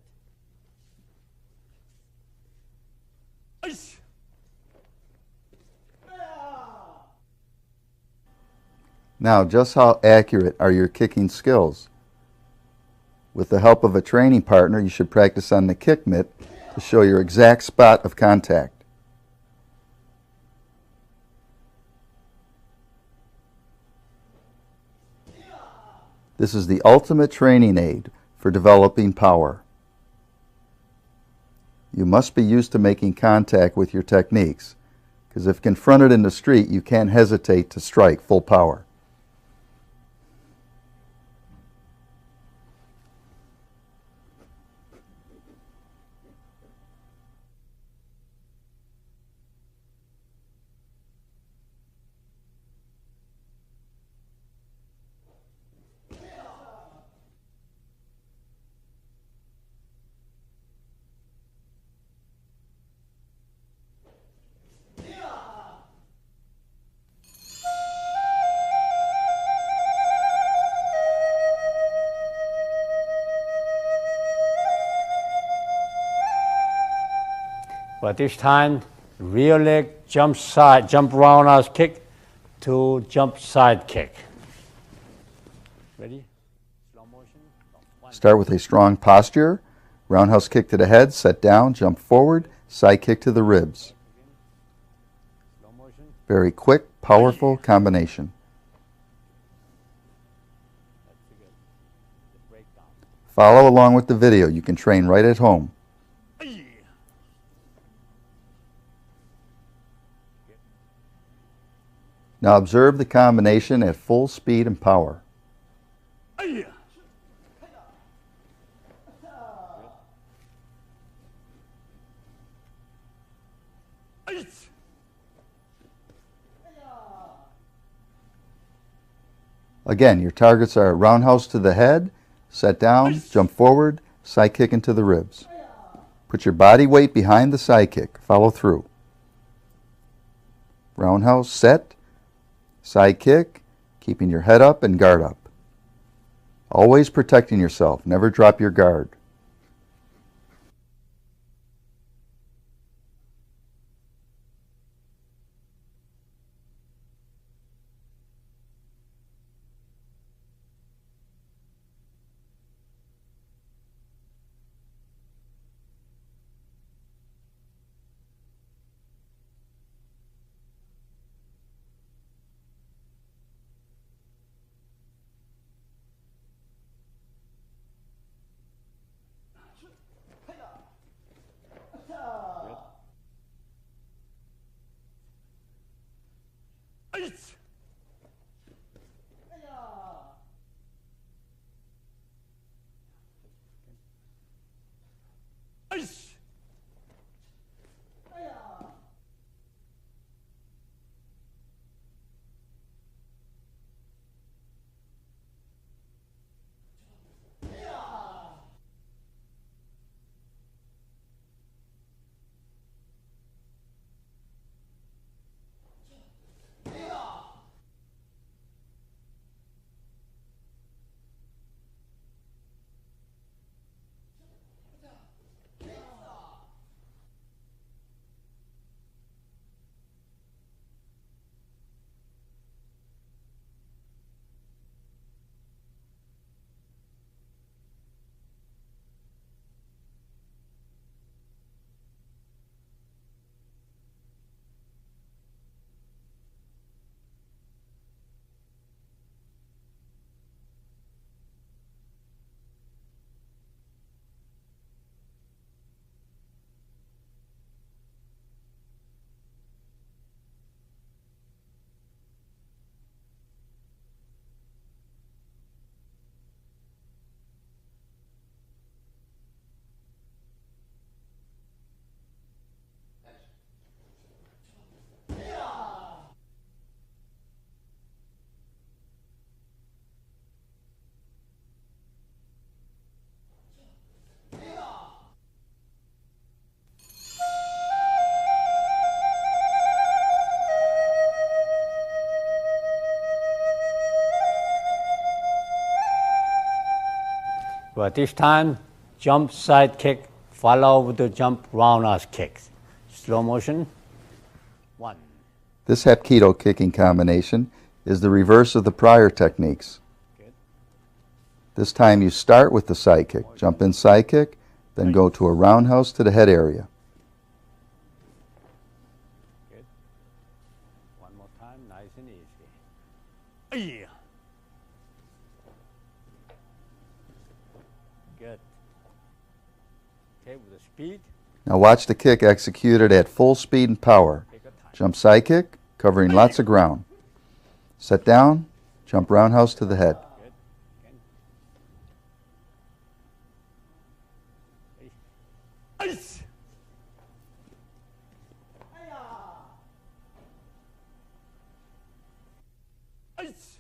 Now, just how accurate are your kicking skills? With the help of a training partner, you should practice on the kick mitt to show your exact spot of contact. This is the ultimate training aid for developing power. You must be used to making contact with your techniques, because if confronted in the street, you can't hesitate to strike full power. But this time, rear leg, jump side, jump roundhouse kick to jump side kick. Ready? Slow motion. Start with a strong posture, roundhouse kick to the head, set down, jump forward, side kick to the ribs. Slow motion. Very quick, powerful combination. That's good. The breakdown. Follow along with the video. You can train right at home. Now observe the combination at full speed and power. Again, your targets are roundhouse to the head, set down, jump forward, side kick into the ribs. Put your body weight behind the side kick. Follow through. Roundhouse, set, side kick, keeping your head up and guard up. Always protecting yourself. Never drop your guard. But this time, jump side kick, follow with the jump roundhouse kicks. Slow motion. 1. This Hapkido kicking combination is the reverse of the prior techniques. Good. This time you start with the side kick, jump in side kick, then go to a roundhouse to the head area. Good. One more time, nice and easy. Yeah. Good. Okay, with the speed. Now watch the kick executed at full speed and power. Take your time. Jump side kick, covering lots of ground. Set down, jump roundhouse to the head. Good. Again. Ice. Ice.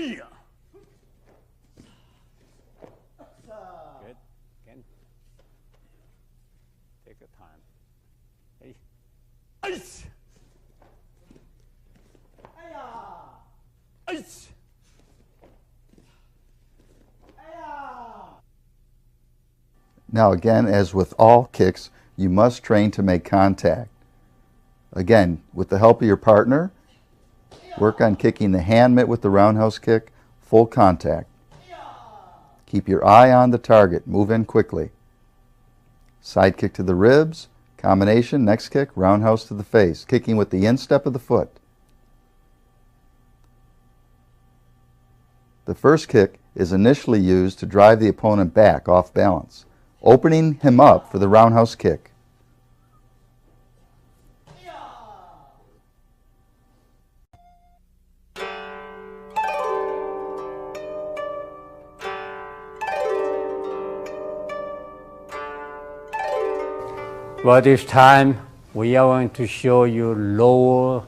Yeah. Good. Again. Take your time. Hey. Ice. Ice. Now again, as with all kicks, you must train to make contact. Again, with the help of your partner, work on kicking the hand mitt with the roundhouse kick, full contact. Keep your eye on the target, move in quickly. Side kick to the ribs, combination, next kick, roundhouse to the face, kicking with the instep of the foot. The first kick is initially used to drive the opponent back off balance, opening him up for the roundhouse kick. Well, this time we are going to show you lower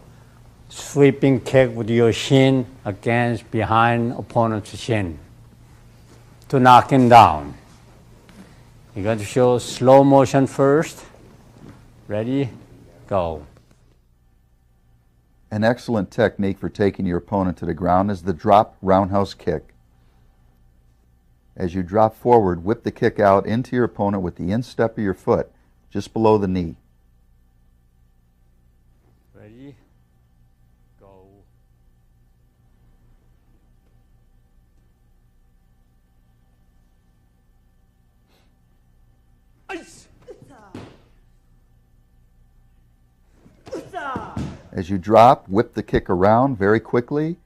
sweeping kick with your shin against behind opponent's shin to knock him down. You're going to show slow motion first. Ready? Go. An excellent technique for taking your opponent to the ground is the drop roundhouse kick. As you drop forward, whip the kick out into your opponent with the instep of your foot, just below the knee. Ready? Go. Ice. As you drop, whip the kick around very quickly,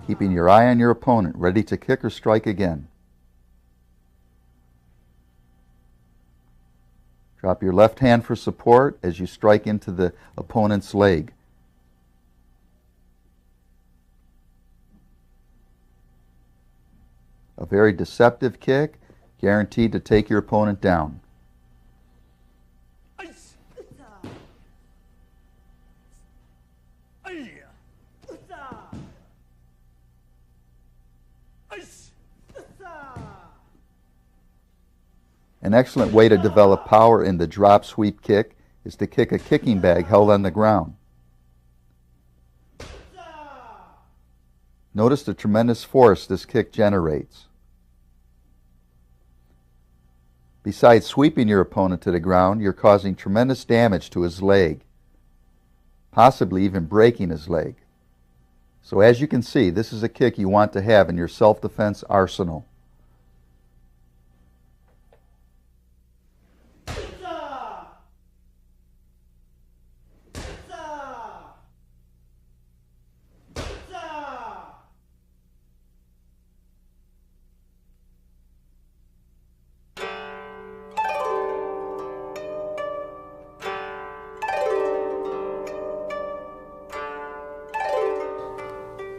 keeping your eye on your opponent, ready to kick or strike again. Drop your left hand for support as you strike into the opponent's leg. A very deceptive kick, guaranteed to take your opponent down. Ice. Ice. An excellent way to develop power in the drop sweep kick is to kick a kicking bag held on the ground. Notice the tremendous force this kick generates. Besides sweeping your opponent to the ground, you're causing tremendous damage to his leg, possibly even breaking his leg. So as you can see, this is a kick you want to have in your self-defense arsenal.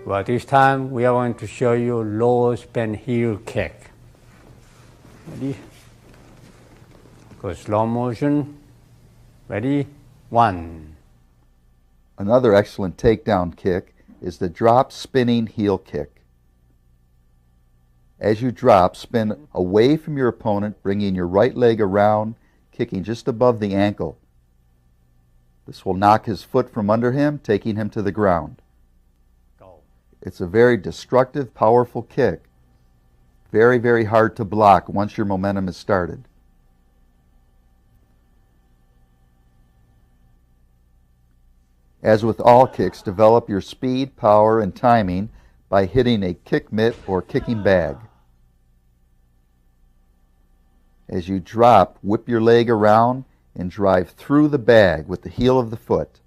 Well, this time we are going to show you lower spin heel kick. Ready? Go slow motion. Ready? 1. Another excellent takedown kick is the drop spinning heel kick. As you drop, spin away from your opponent, bringing your right leg around, kicking just above the ankle. This will knock his foot from under him, taking him to the ground. Go. It's a very destructive, powerful kick. Very, very hard to block once your momentum is started. As with all kicks, develop your speed, power, and timing by hitting a kick mitt or kicking bag. As you drop, whip your leg around and drive through the bag with the heel of the foot.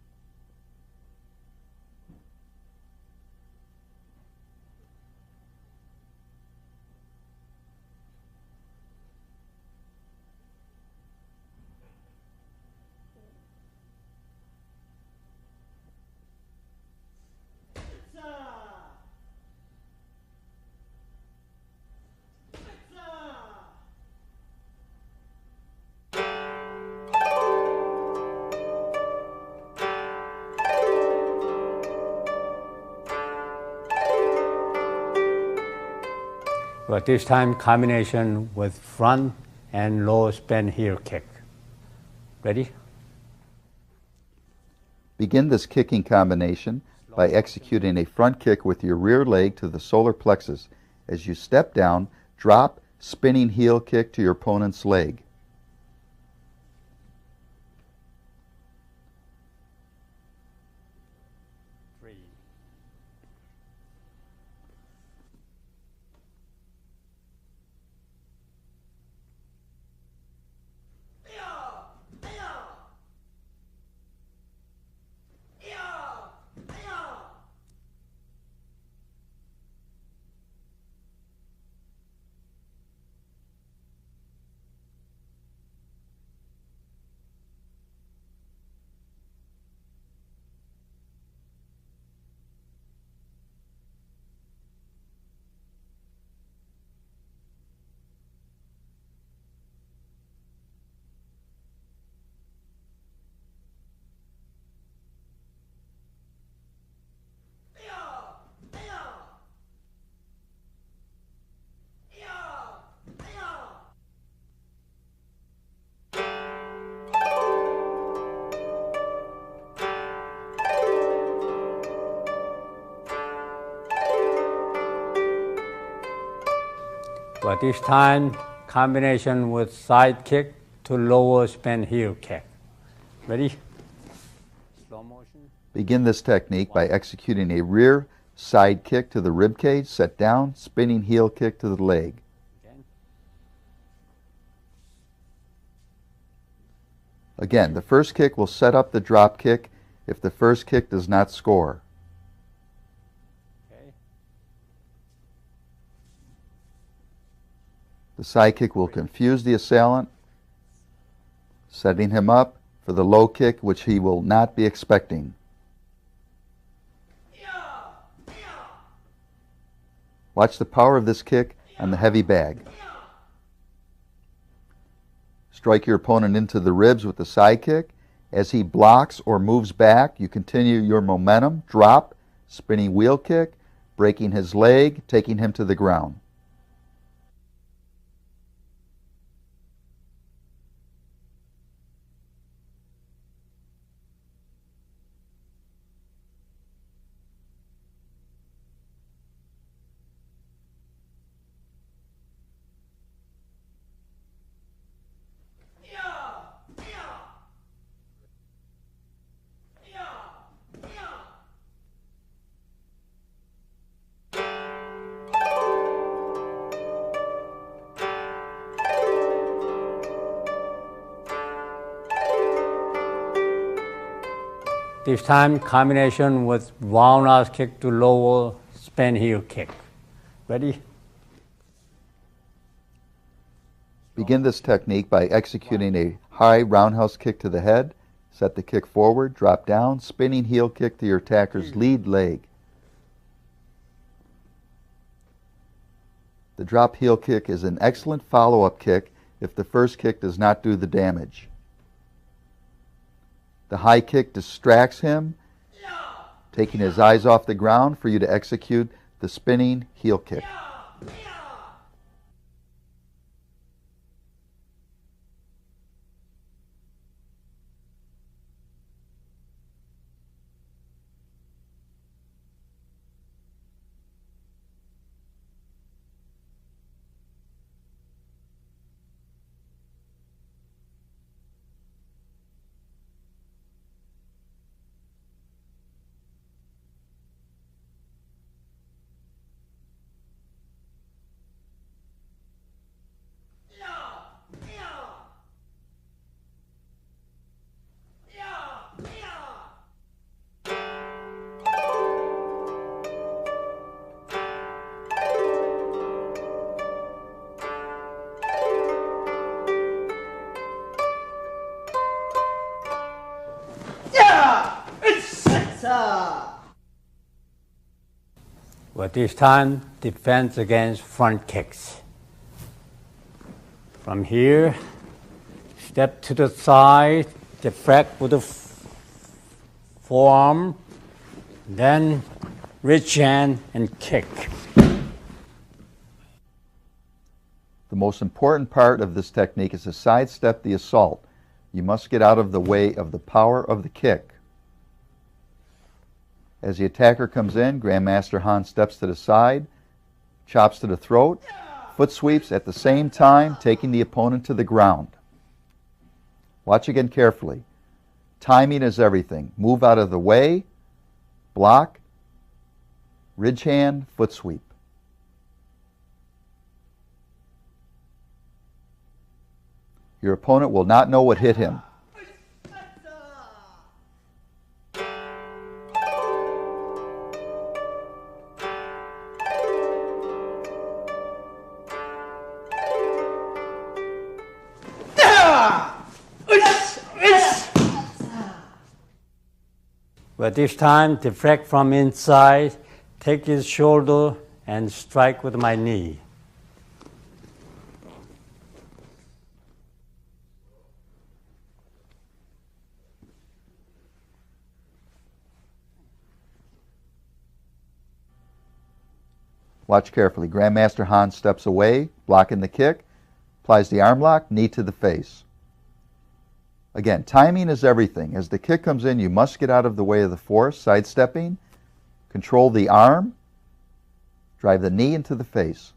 But this time combination with front and low spin heel kick. Ready? Begin this kicking combination by executing a front kick with your rear leg to the solar plexus. As you step down, drop, spinning heel kick to your opponent's leg. But this time, combination with side kick to lower spin heel kick. Ready? Slow motion. Begin this technique by executing a rear side kick to the rib cage, set down, spinning heel kick to the leg. Again, the first kick will set up the drop kick if the first kick does not score. The side kick will confuse the assailant, setting him up for the low kick, which he will not be expecting. Watch the power of this kick on the heavy bag. Strike your opponent into the ribs with the side kick. As he blocks or moves back, you continue your momentum, drop, spinning wheel kick, breaking his leg, taking him to the ground. This time, combination with roundhouse kick to lower spin heel kick. Ready? Begin this technique by executing a high roundhouse kick to the head. Set the kick forward, drop down, spinning heel kick to your attacker's lead leg. The drop heel kick is an excellent follow-up kick if the first kick does not do the damage. The high kick distracts him, taking his eyes off the ground for you to execute the spinning heel kick. But this time, defense against front kicks. From here, step to the side, deflect with the forearm, then reach hand and kick. The most important part of this technique is to sidestep the assault. You must get out of the way of the power of the kick. As the attacker comes in, Grandmaster Han steps to the side, chops to the throat, foot sweeps at the same time, taking the opponent to the ground. Watch again carefully. Timing is everything. Move out of the way, block, ridge hand, foot sweep. Your opponent will not know what hit him. But this time, deflect from inside, take his shoulder and strike with my knee. Watch carefully. Grandmaster Han steps away, blocking the kick, applies the arm lock, knee to the face. Again, timing is everything. As the kick comes in, you must get out of the way of the force, sidestepping, control the arm, drive the knee into the face.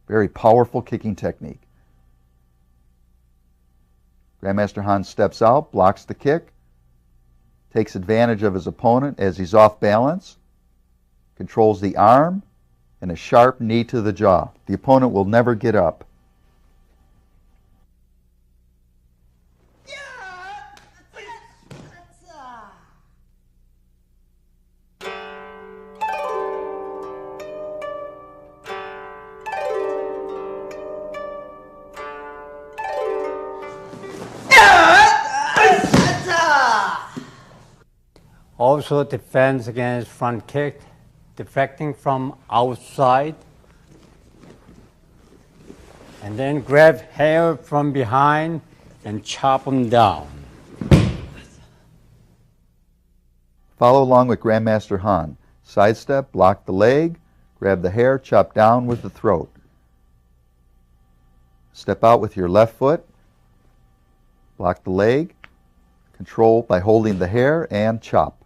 Very powerful kicking technique. Grandmaster Han steps out, blocks the kick, takes advantage of his opponent as he's off balance, controls the arm, and a sharp knee to the jaw. The opponent will never get up. Also defense against front kick, deflecting from outside, and then grab hair from behind and chop them down. Follow along with Grandmaster Han. Sidestep, block the leg, grab the hair, chop down with the throat. Step out with your left foot, block the leg, control by holding the hair, and chop.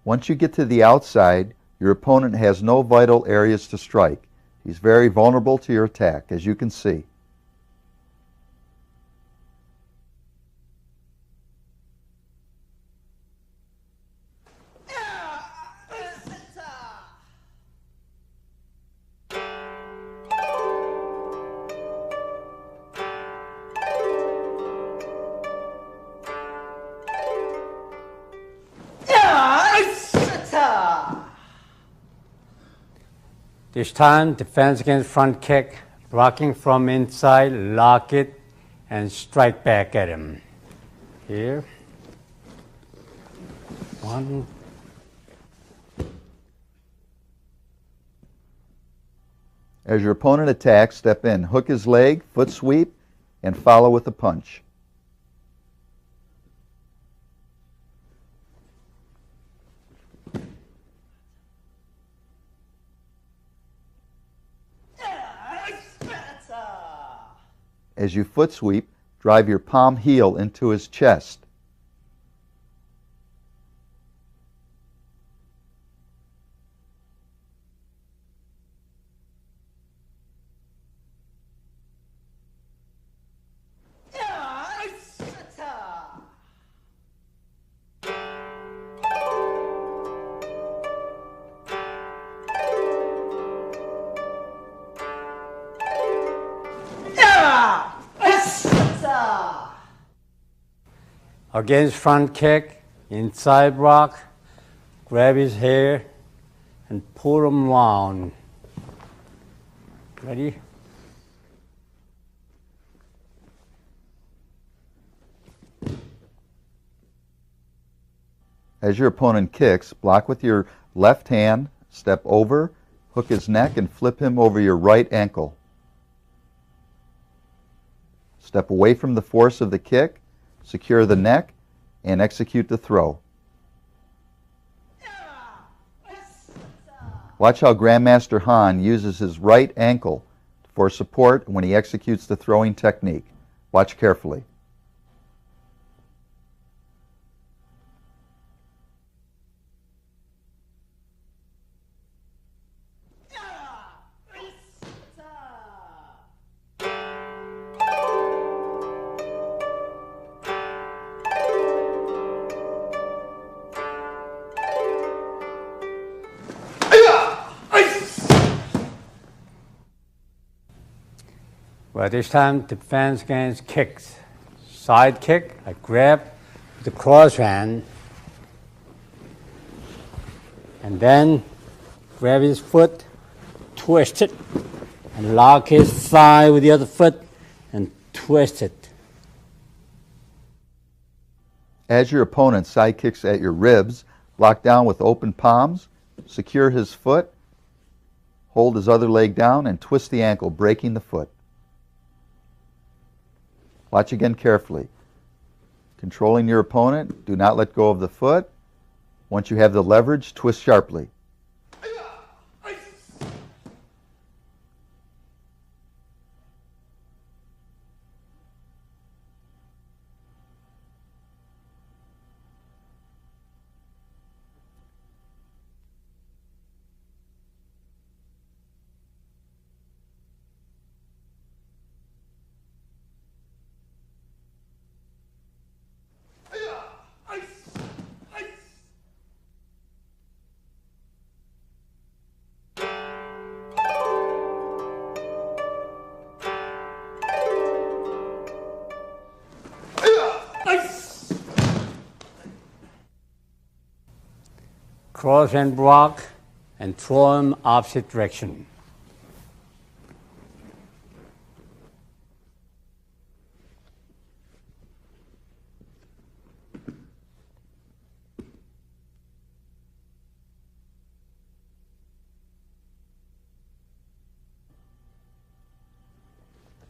Once you get to the outside, your opponent has no vital areas to strike. He's very vulnerable to your attack, as you can see. This time, defense against front kick, blocking from inside, lock it, and strike back at him. Here. One. As your opponent attacks, step in, hook his leg, foot sweep, and follow with a punch. As you foot sweep, drive your palm heel into his chest. Against front kick, inside block, grab his hair and pull him round. Ready? As your opponent kicks, block with your left hand, step over, hook his neck, and flip him over your right ankle. Step away from the force of the kick, secure the neck, and execute the throw. Watch how Grandmaster Han uses his right ankle for support when he executes the throwing technique. Watch carefully. Well, this time defense against kicks. Side kick, I grab the cross hand and then grab his foot, twist it, and lock his thigh with the other foot and twist it. As your opponent side kicks at your ribs, block down with open palms, secure his foot, hold his other leg down, and twist the ankle, breaking the foot. Watch again carefully. Controlling your opponent, do not let go of the foot. Once you have the leverage, twist sharply. Cross and block and throw him opposite direction.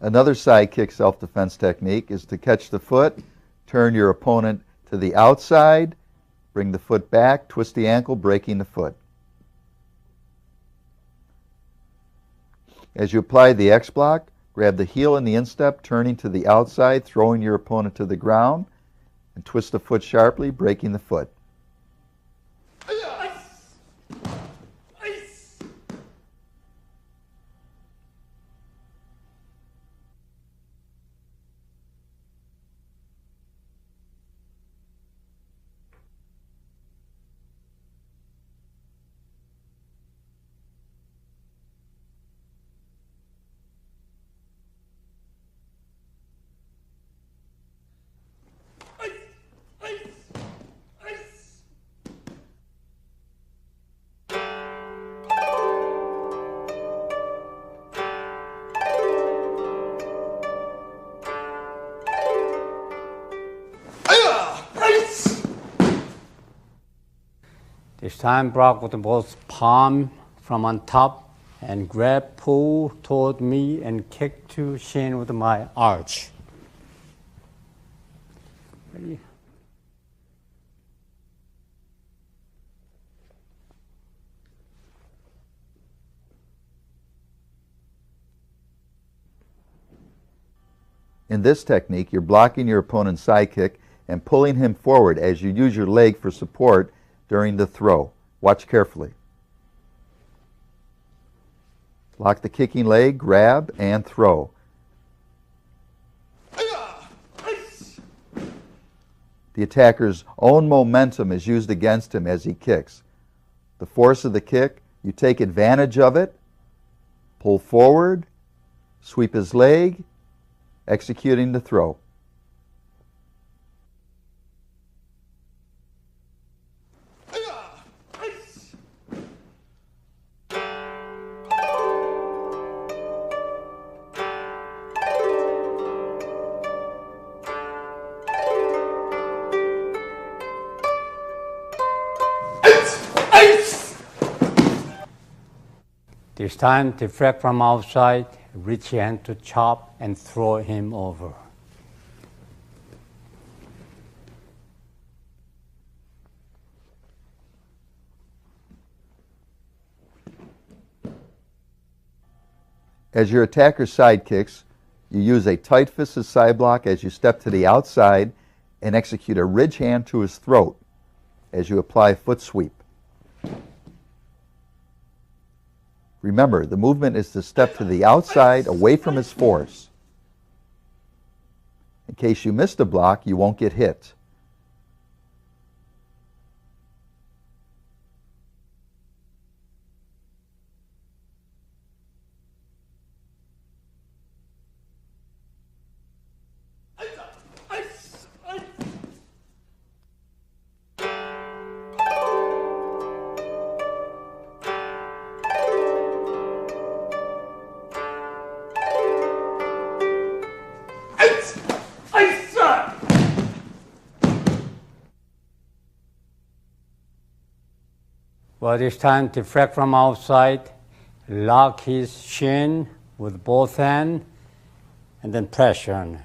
Another side kick self-defense technique is to catch the foot, turn your opponent to the outside, bring the foot back, twist the ankle, breaking the foot. As you apply the X block, grab the heel in the instep, turning to the outside, throwing your opponent to the ground, and twist the foot sharply, breaking the foot. This time block with both palm from on top and grab, pull toward me and kick to shin with my arch. Ready? In this technique, you're blocking your opponent's side kick and pulling him forward as you use your leg for support during the throw. Watch carefully. Lock the kicking leg, grab, and throw. The attacker's own momentum is used against him as he kicks. The force of the kick, you take advantage of it, pull forward, sweep his leg, executing the throw. This time, deflect from outside, reach hand to chop and throw him over. As your attacker side kicks, you use a tight-fisted side block as you step to the outside and execute a ridge hand to his throat as you apply foot sweep. Remember, the movement is to step to the outside away from his force. In case you missed a block, you won't get hit. Well, this time, deflect from outside, lock his shin with both hands, and then pressure on it.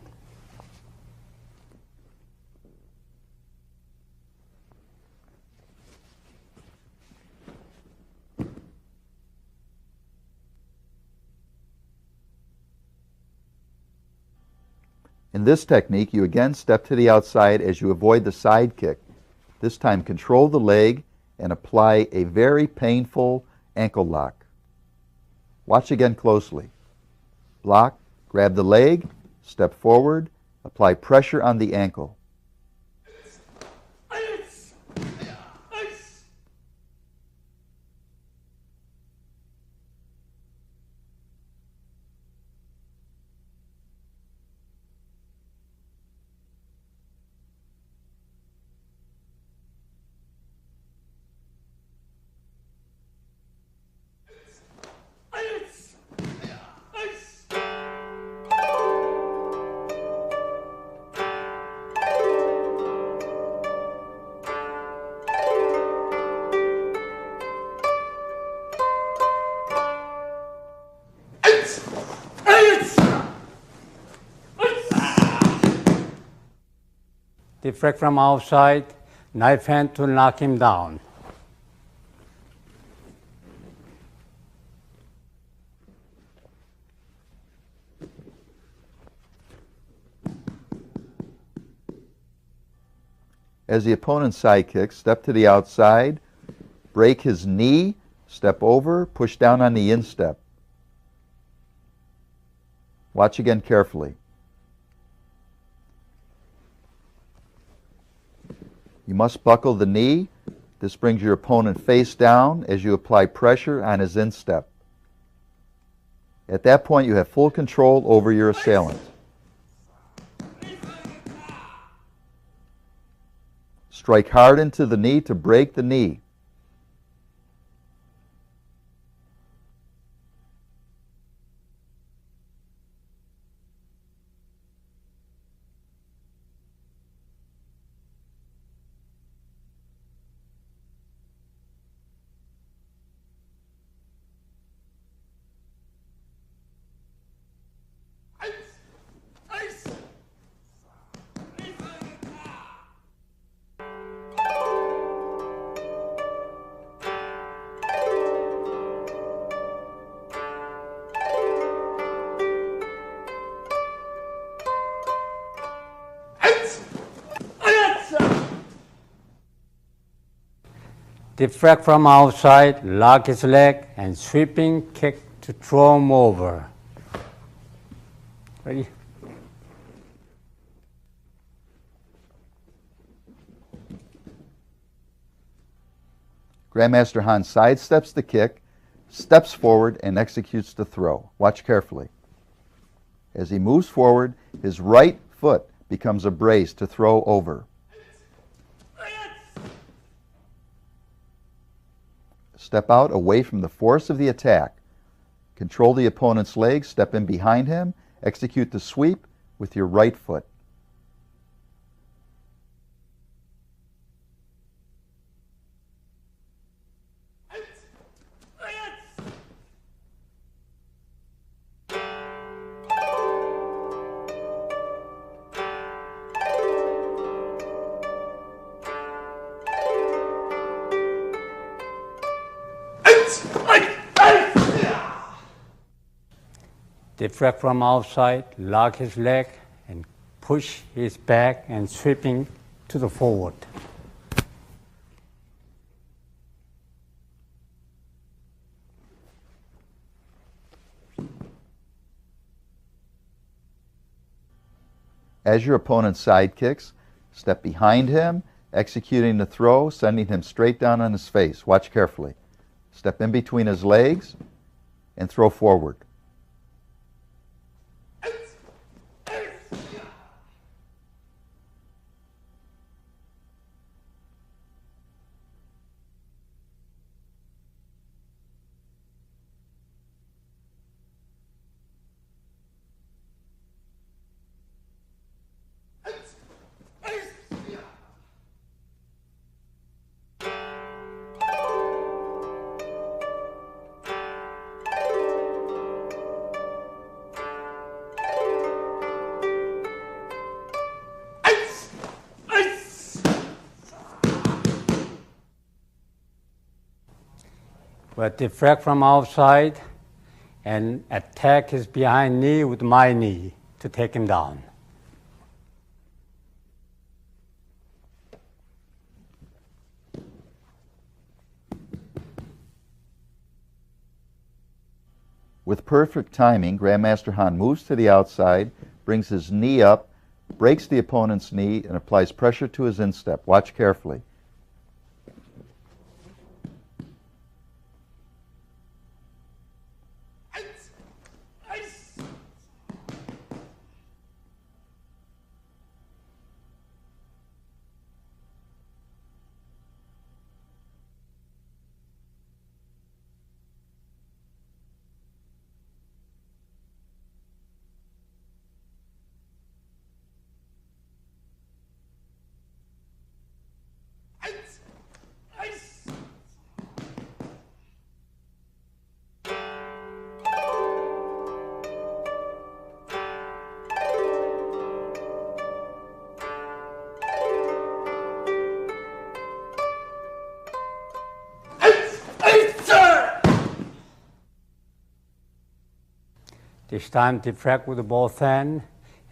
In this technique, you again step to the outside as you avoid the side kick. This time, control the leg and apply a very painful ankle lock. Watch again closely. Block, grab the leg, step forward, apply pressure on the ankle. Deflect from outside, knife hand to knock him down. As the opponent's side kicks, step to the outside, break his knee, step over, push down on the instep. Watch again carefully. You must buckle the knee. This brings your opponent face down as you apply pressure on his instep. At that point, you have full control over your assailant. Strike hard into the knee to break the knee. Deflect from outside, lock his leg, and sweeping kick to throw him over. Ready? Grandmaster Han sidesteps the kick, steps forward, and executes the throw. Watch carefully. As he moves forward, his right foot becomes a brace to throw over. Step out away from the force of the attack. Control the opponent's leg, step in behind him, execute the sweep with your right foot. Deflect from outside, lock his leg, and push his back and sweeping to the forward. As your opponent's side kicks, step behind him, executing the throw, sending him straight down on his face. Watch carefully. Step in between his legs and throw forward. We'll deflect from outside and attack his behind knee with my knee to take him down. With perfect timing, Grandmaster Han moves to the outside, brings his knee up, breaks the opponent's knee, and applies pressure to his instep. Watch carefully. This time deflect with both hands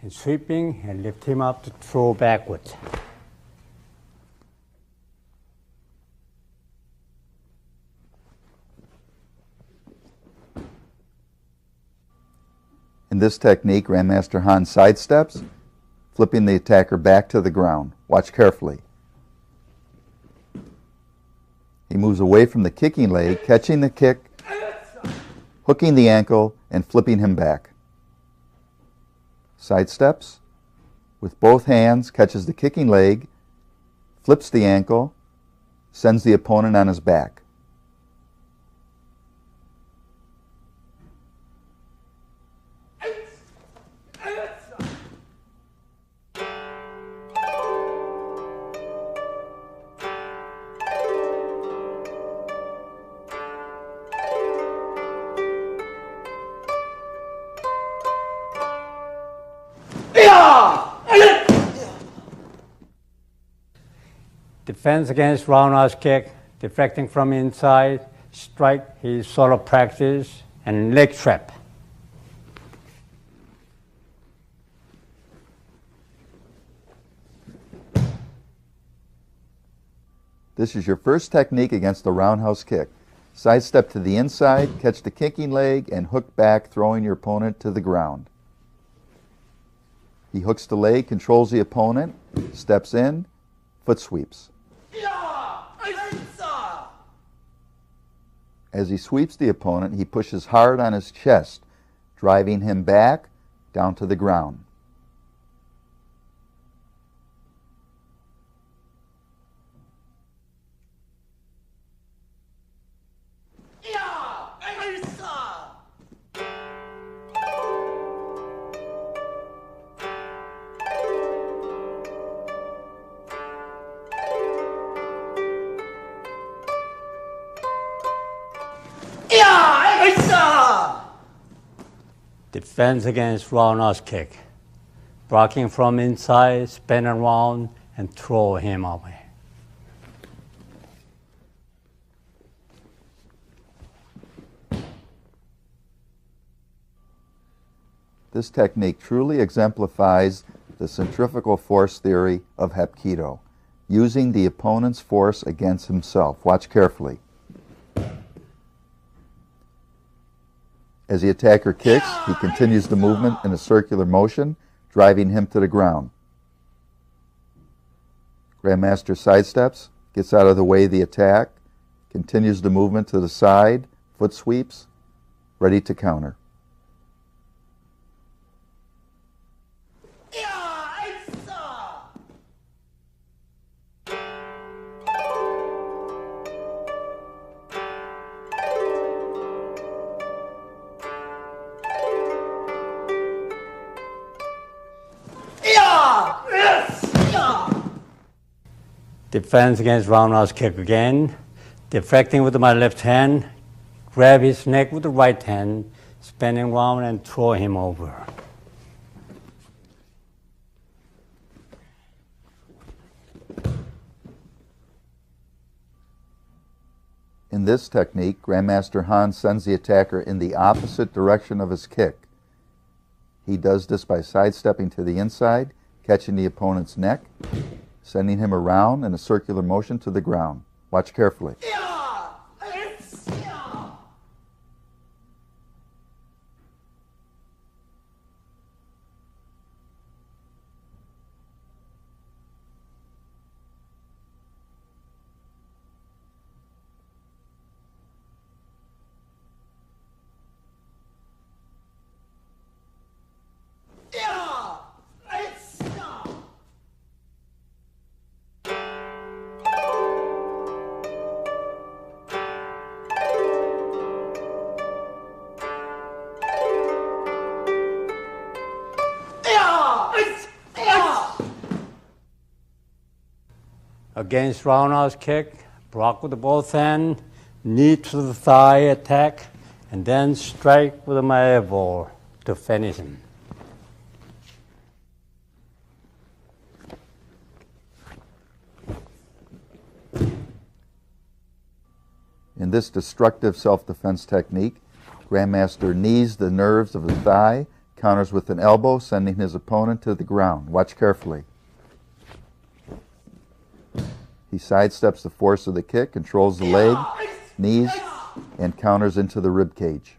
and sweeping and lift him up to throw backwards. In this technique, Grandmaster Han sidesteps, flipping the attacker back to the ground. Watch carefully. He moves away from the kicking leg, catching the kick, hooking the ankle, and flipping him back. Sidesteps with both hands, catches the kicking leg, flips the ankle, sends the opponent on his back. Defense against roundhouse kick, deflecting from inside, strike his sort of practice, and leg trap. This is your first technique against the roundhouse kick. Sidestep to the inside, catch the kicking leg, and hook back, throwing your opponent to the ground. He hooks the leg, controls the opponent, steps in, foot sweeps. As he sweeps the opponent, he pushes hard on his chest, driving him back down to the ground. Defense against roundhouse kick. Blocking from inside, spin around, and throw him away. This technique truly exemplifies the centrifugal force theory of Hapkido, using the opponent's force against himself. Watch carefully. As the attacker kicks, he continues the movement in a circular motion, driving him to the ground. Grandmaster sidesteps, gets out of the way of the attack, continues the movement to the side, foot sweeps, ready to counter. Defense against roundhouse kick again. Deflecting with my left hand, grab his neck with the right hand, spinning around and throw him over. In this technique, Grandmaster Han sends the attacker in the opposite direction of his kick. He does this by sidestepping to the inside, catching the opponent's neck, sending him around in a circular motion to the ground. Watch carefully. Against roundhouse kick, block with both hands, knee to the thigh attack, and then strike with my elbow to finish him. In this destructive self-defense technique, Grandmaster knees the nerves of the thigh, counters with an elbow, sending his opponent to the ground. Watch carefully. He sidesteps the force of the kick, controls the leg, knees, and counters into the rib cage.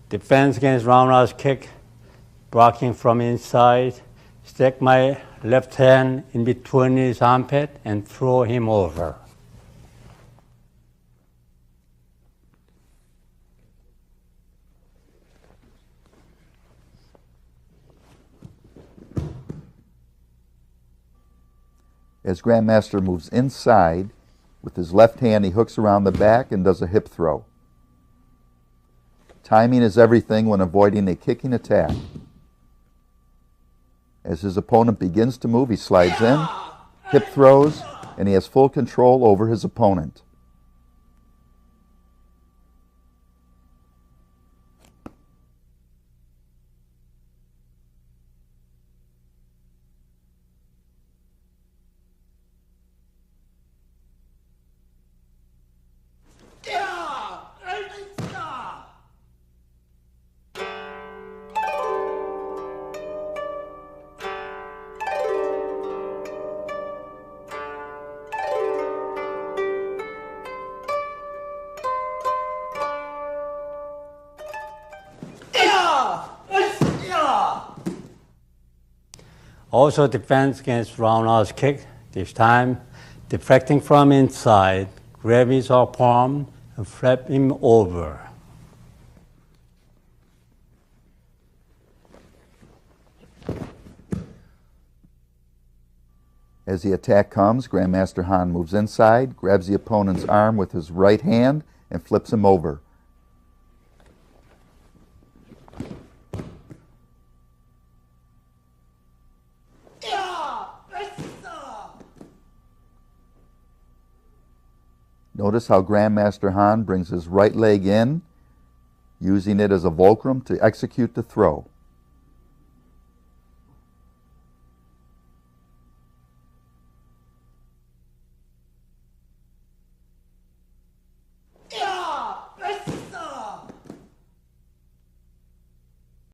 Defense against roundhouse kick, blocking from inside, stick my left hand in between his armpit and throw him over. As Grandmaster moves inside, with his left hand he hooks around the back and does a hip throw. Timing is everything when avoiding a kicking attack. As his opponent begins to move, he slides in, hip throws, and he has full control over his opponent. Also defense against roundhouse kick. This time, deflecting from inside, grab his palm and flip him over. As the attack comes, Grandmaster Han moves inside, grabs the opponent's arm with his right hand, and flips him over. Notice how Grandmaster Han brings his right leg in, using it as a fulcrum to execute the throw.